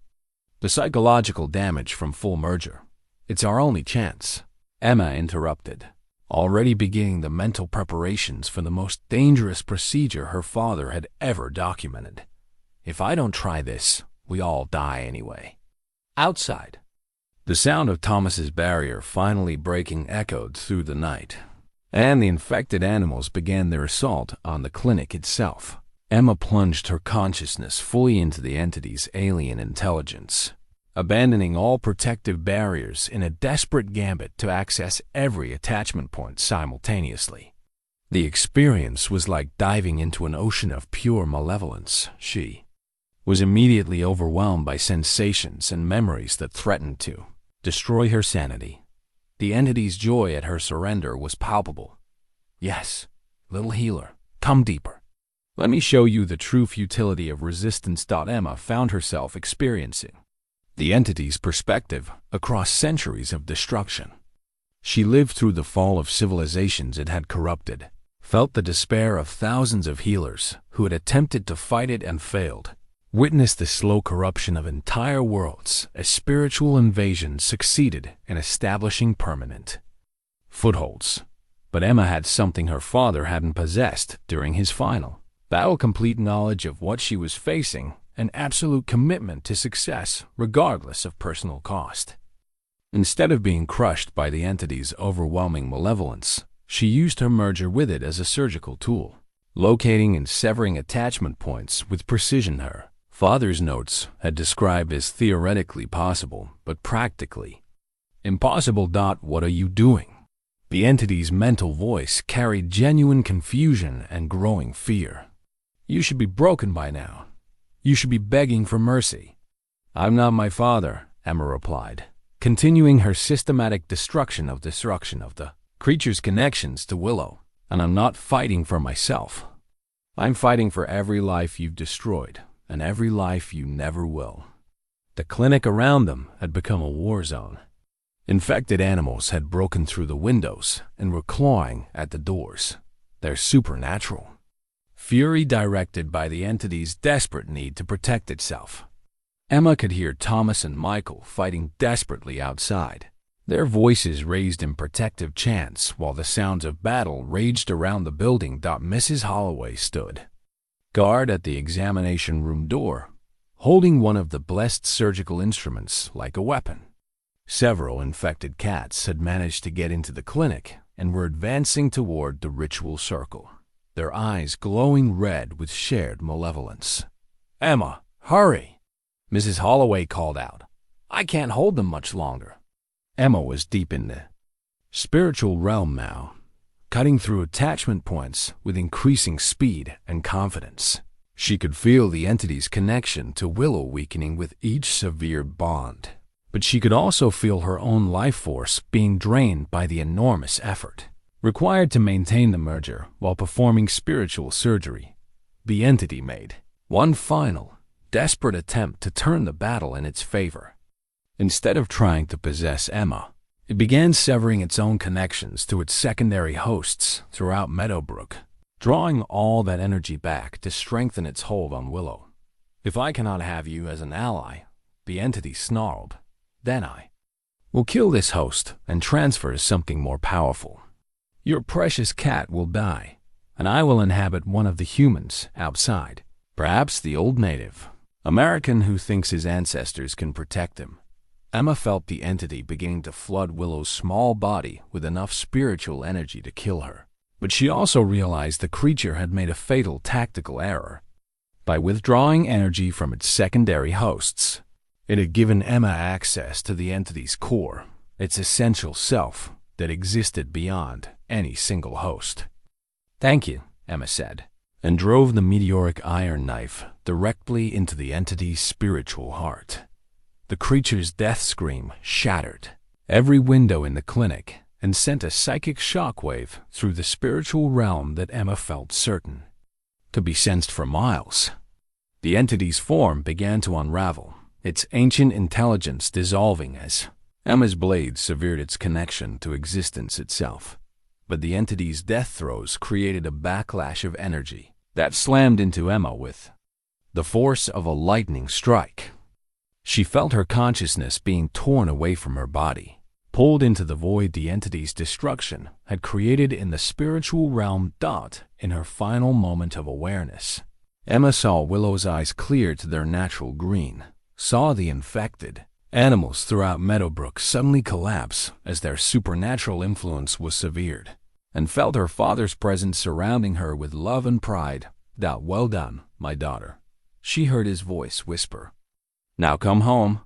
The psychological damage from full merger. It's our only chance. Emma interrupted, already beginning the mental preparations for the most dangerous procedure her father had ever documented. If I don't try this, we all die anyway. Outside, the sound of Thomas's barrier finally breaking echoed through the night, and the infected animals began their assault on the clinic itself. Emma plunged her consciousness fully into the entity's alien intelligence, abandoning all protective barriers in a desperate gambit to access every attachment point simultaneously. The experience was like diving into an ocean of pure malevolence. She was immediately overwhelmed by sensations and memories that threatened to destroy her sanity. The entity's joy at her surrender was palpable. Yes, little healer, come deeper. Let me show you the true futility of resistance. Emma found herself experiencing the entity's perspective across centuries of destruction. She lived through the fall of civilizations it had corrupted, felt the despair of thousands of healers who had attempted to fight it and failed, witnessed the slow corruption of entire worlds as spiritual invasion succeeded in establishing permanent footholds. But Emma had something her father hadn't possessed during his final battle: complete knowledge of what she was facing, an absolute commitment to success regardless of personal cost. Instead of being crushed by the entity's overwhelming malevolence, she used her merger with it as a surgical tool, locating and severing attachment points with precision her father's notes had described as theoretically possible, but practically impossible. What are you doing? The entity's mental voice carried genuine confusion and growing fear. You should be broken by now. You should be begging for mercy. I'm not my father, Emma replied, continuing her systematic destruction of the creature's connections to Willow. And I'm not fighting for myself. I'm fighting for every life you've destroyed, and every life you never will. The clinic around them had become a war zone. Infected animals had broken through the windows and were clawing at the doors, their supernatural fury directed by the entity's desperate need to protect itself. Emma could hear Thomas and Michael fighting desperately outside, their voices raised in protective chants while the sounds of battle raged around the building. Mrs. Holloway stood guard at the examination room door, holding one of the blessed surgical instruments like a weapon. Several infected cats had managed to get into the clinic and were advancing toward the ritual circle, their eyes glowing red with shared malevolence. Emma, hurry! Mrs. Holloway called out. I can't hold them much longer. Emma was deep in the spiritual realm now, cutting through attachment points with increasing speed and confidence. She could feel the entity's connection to Willow weakening with each severe bond, but she could also feel her own life force being drained by the enormous effort required to maintain the merger while performing spiritual surgery. The entity made one final, desperate attempt to turn the battle in its favor. Instead of trying to possess Emma, it began severing its own connections to its secondary hosts throughout Meadowbrook, drawing all that energy back to strengthen its hold on Willow. If I cannot have you as an ally, the entity snarled, then I will kill this host and transfer something more powerful. Your precious cat will die, and I will inhabit one of the humans outside, perhaps the old native American who thinks his ancestors can protect him. Emma felt the entity beginning to flood Willow's small body with enough spiritual energy to kill her. But she also realized the creature had made a fatal tactical error. By withdrawing energy from its secondary hosts, it had given Emma access to the entity's core, its essential self that existed beyond any single host. Thank you, Emma said, and drove the meteoric iron knife directly into the entity's spiritual heart. The creature's death scream shattered every window in the clinic and sent a psychic shockwave through the spiritual realm that Emma felt certain to be sensed for miles. The entity's form began to unravel, its ancient intelligence dissolving as Emma's blade severed its connection to existence itself. But the entity's death throes created a backlash of energy that slammed into Emma with the force of a lightning strike. She felt her consciousness being torn away from her body, pulled into the void the entity's destruction had created in the spiritual realm. In her final moment of awareness, Emma saw Willow's eyes clear to their natural green, saw the infected animals throughout Meadowbrook suddenly collapse as their supernatural influence was severed, and felt her father's presence surrounding her with love and pride. Well done, my daughter, she heard his voice whisper. Now come home.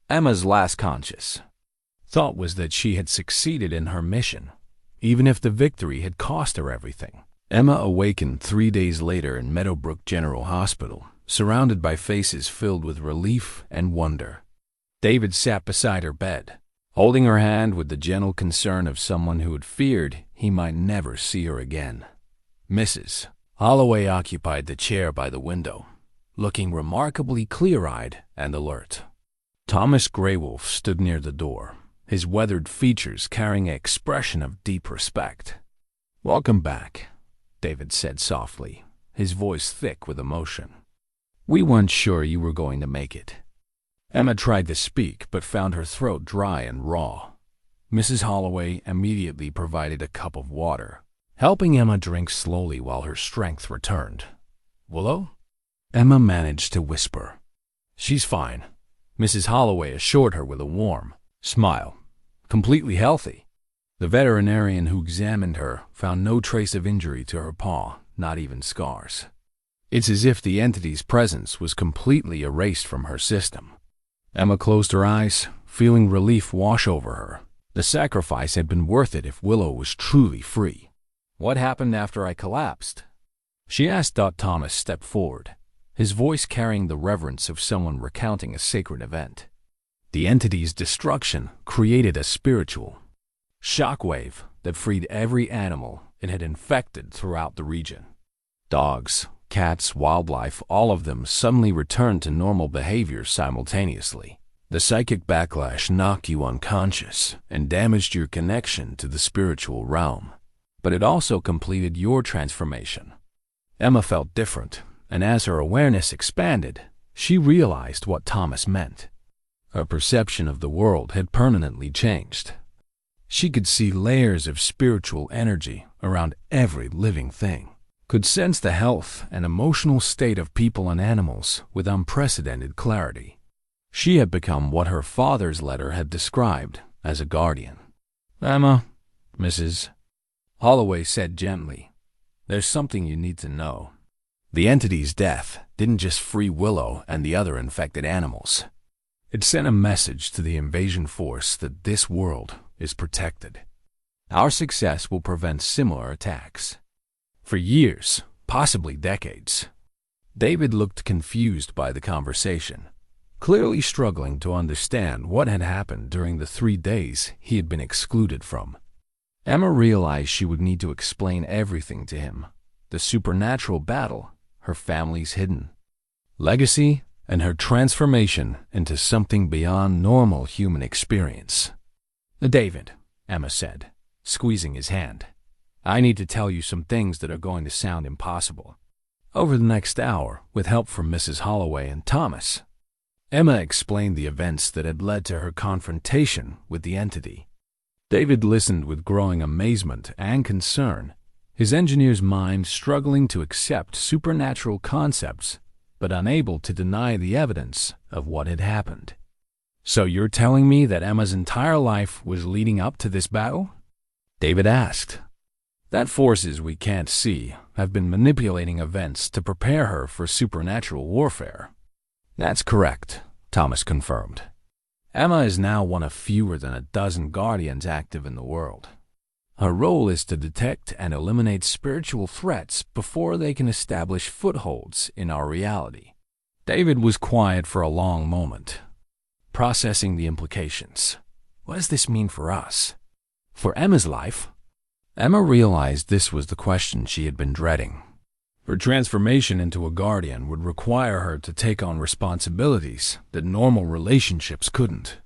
Emma's last conscious thought was that she had succeeded in her mission, even if the victory had cost her everything. Emma awakened 3 days later in Meadowbrook General Hospital, surrounded by faces filled with relief and wonder. David sat beside her bed, holding her hand with the gentle concern of someone who had feared he might never see her again. Mrs. Holloway occupied the chair by the window, looking remarkably clear-eyed and alert. Thomas Greywolf stood near the door, his weathered features carrying an expression of deep respect. Welcome back, David said softly, his voice thick with emotion. We weren't sure you were going to make it. Emma tried to speak but found her throat dry and raw. Mrs. Holloway immediately provided a cup of water, helping Emma drink slowly while her strength returned. Willow? Emma managed to whisper. She's fine, Mrs. Holloway assured her with a warm smile. Completely healthy. The veterinarian who examined her found no trace of injury to her paw, not even scars. It's as if the entity's presence was completely erased from her system. Emma closed her eyes, feeling relief wash over her. The sacrifice had been worth it if Willow was truly free. What happened after I collapsed? She asked. Thomas stepped forward, his voice carrying the reverence of someone recounting a sacred event. The entity's destruction created a spiritual shockwave that freed every animal it had infected throughout the region. Dogs, cats, wildlife, all of them suddenly returned to normal behavior simultaneously. The psychic backlash knocked you unconscious and damaged your connection to the spiritual realm, but it also completed your transformation. Emma felt different, and as her awareness expanded, she realized what Thomas meant. Her perception of the world had permanently changed. She could see layers of spiritual energy around every living thing, could sense the health and emotional state of people and animals with unprecedented clarity. She had become what her father's letter had described as a guardian. Emma, Mrs. Holloway said gently, there's something you need to know. The entity's death didn't just free Willow and the other infected animals. It sent a message to the invasion force that this world is protected. Our success will prevent similar attacks. For years, possibly decades. David looked confused by the conversation, clearly struggling to understand what had happened during the 3 days he had been excluded from. Emma realized she would need to explain everything to him. The supernatural battle, her family's hidden legacy, and her transformation into something beyond normal human experience. David, Emma said, squeezing his hand, I need to tell you some things that are going to sound impossible. Over the next hour, with help from Mrs. Holloway and Thomas, Emma explained the events that had led to her confrontation with the entity. David listened with growing amazement and concern, his engineer's mind struggling to accept supernatural concepts but unable to deny the evidence of what had happened. So you're telling me that Emma's entire life was leading up to this battle? David asked. That forces we can't see have been manipulating events to prepare her for supernatural warfare. That's correct, Thomas confirmed. Emma is now one of fewer than a dozen guardians active in the world. Her role is to detect and eliminate spiritual threats before they can establish footholds in our reality. David was quiet for a long moment, processing the implications. What does this mean for us? For Emma's life? Emma realized this was the question she had been dreading. Her transformation into a guardian would require her to take on responsibilities that normal relationships couldn't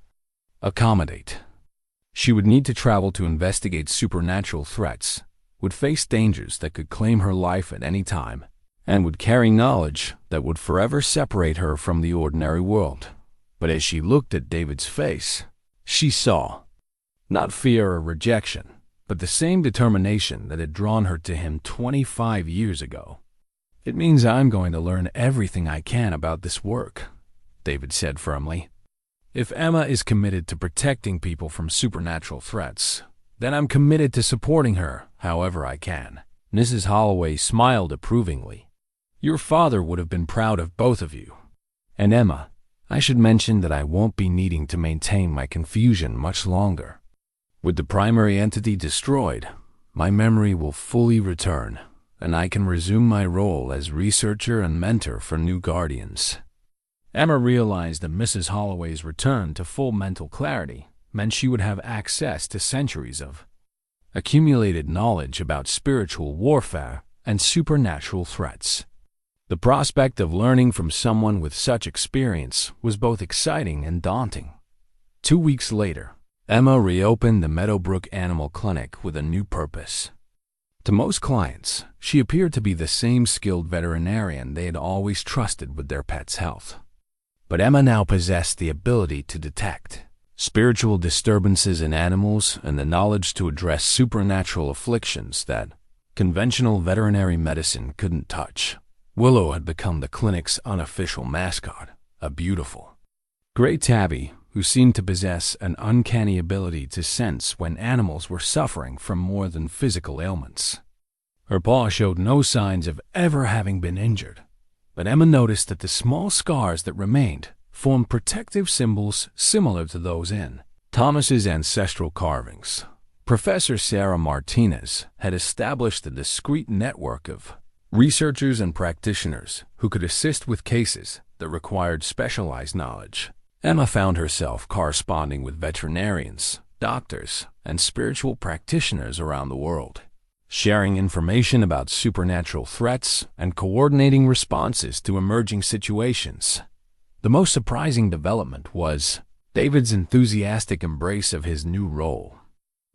accommodate. She would need to travel to investigate supernatural threats, would face dangers that could claim her life at any time, and would carry knowledge that would forever separate her from the ordinary world. But as she looked at David's face, she saw not fear or rejection, but the same determination that had drawn her to him 25 years ago. "It means I'm going to learn everything I can about this work," David said firmly. "If Emma is committed to protecting people from supernatural threats, then I'm committed to supporting her however I can." Mrs. Holloway smiled approvingly. "Your father would have been proud of both of you. And Emma, I should mention that I won't be needing to maintain my confusion much longer. With the primary entity destroyed, my memory will fully return, and I can resume my role as researcher and mentor for new guardians." Emma realized that Mrs. Holloway's return to full mental clarity meant she would have access to centuries of accumulated knowledge about spiritual warfare and supernatural threats. The prospect of learning from someone with such experience was both exciting and daunting. 2 weeks later, Emma reopened the Meadowbrook Animal Clinic with a new purpose. To most clients, she appeared to be the same skilled veterinarian they had always trusted with their pets' health. But Emma now possessed the ability to detect spiritual disturbances in animals and the knowledge to address supernatural afflictions that conventional veterinary medicine couldn't touch. Willow had become the clinic's unofficial mascot, a beautiful gray tabby who seemed to possess an uncanny ability to sense when animals were suffering from more than physical ailments. Her paw showed no signs of ever having been injured, but Emma noticed that the small scars that remained formed protective symbols similar to those in Thomas's ancestral carvings. Professor Sarah Martinez had established a discreet network of researchers and practitioners who could assist with cases that required specialized knowledge. Emma found herself corresponding with veterinarians, doctors, and spiritual practitioners around the world, sharing information about supernatural threats and coordinating responses to emerging situations. The most surprising development was David's enthusiastic embrace of his new role.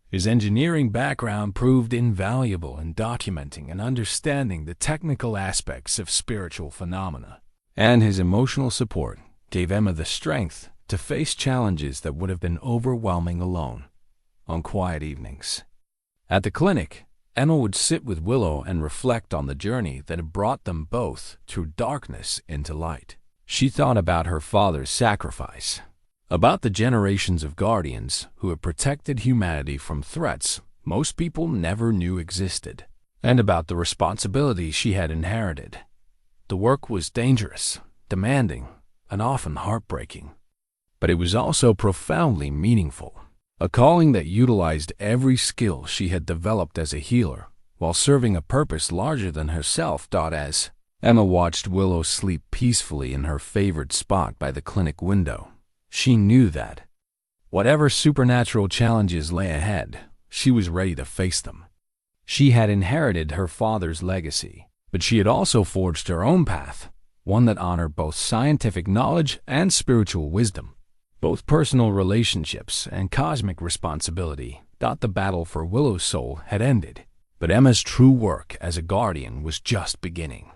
His engineering background proved invaluable in documenting and understanding the technical aspects of spiritual phenomena, and his emotional support gave Emma the strength to face challenges that would have been overwhelming alone on quiet evenings. At the clinic, Emma would sit with Willow and reflect on the journey that had brought them both through darkness into light. She thought about her father's sacrifice, about the generations of guardians who had protected humanity from threats most people never knew existed, and about the responsibility she had inherited. The work was dangerous, demanding, and often heartbreaking, but it was also profoundly meaningful, a calling that utilized every skill she had developed as a healer while serving a purpose larger than herself. As Emma watched Willow sleep peacefully in her favorite spot by the clinic window, she knew that whatever supernatural challenges lay ahead, she was ready to face them. She had inherited her father's legacy, but she had also forged her own path, one that honored both scientific knowledge and spiritual wisdom. Both personal relationships and cosmic responsibility. The battle for Willow's soul had ended, but Emma's true work as a guardian was just beginning.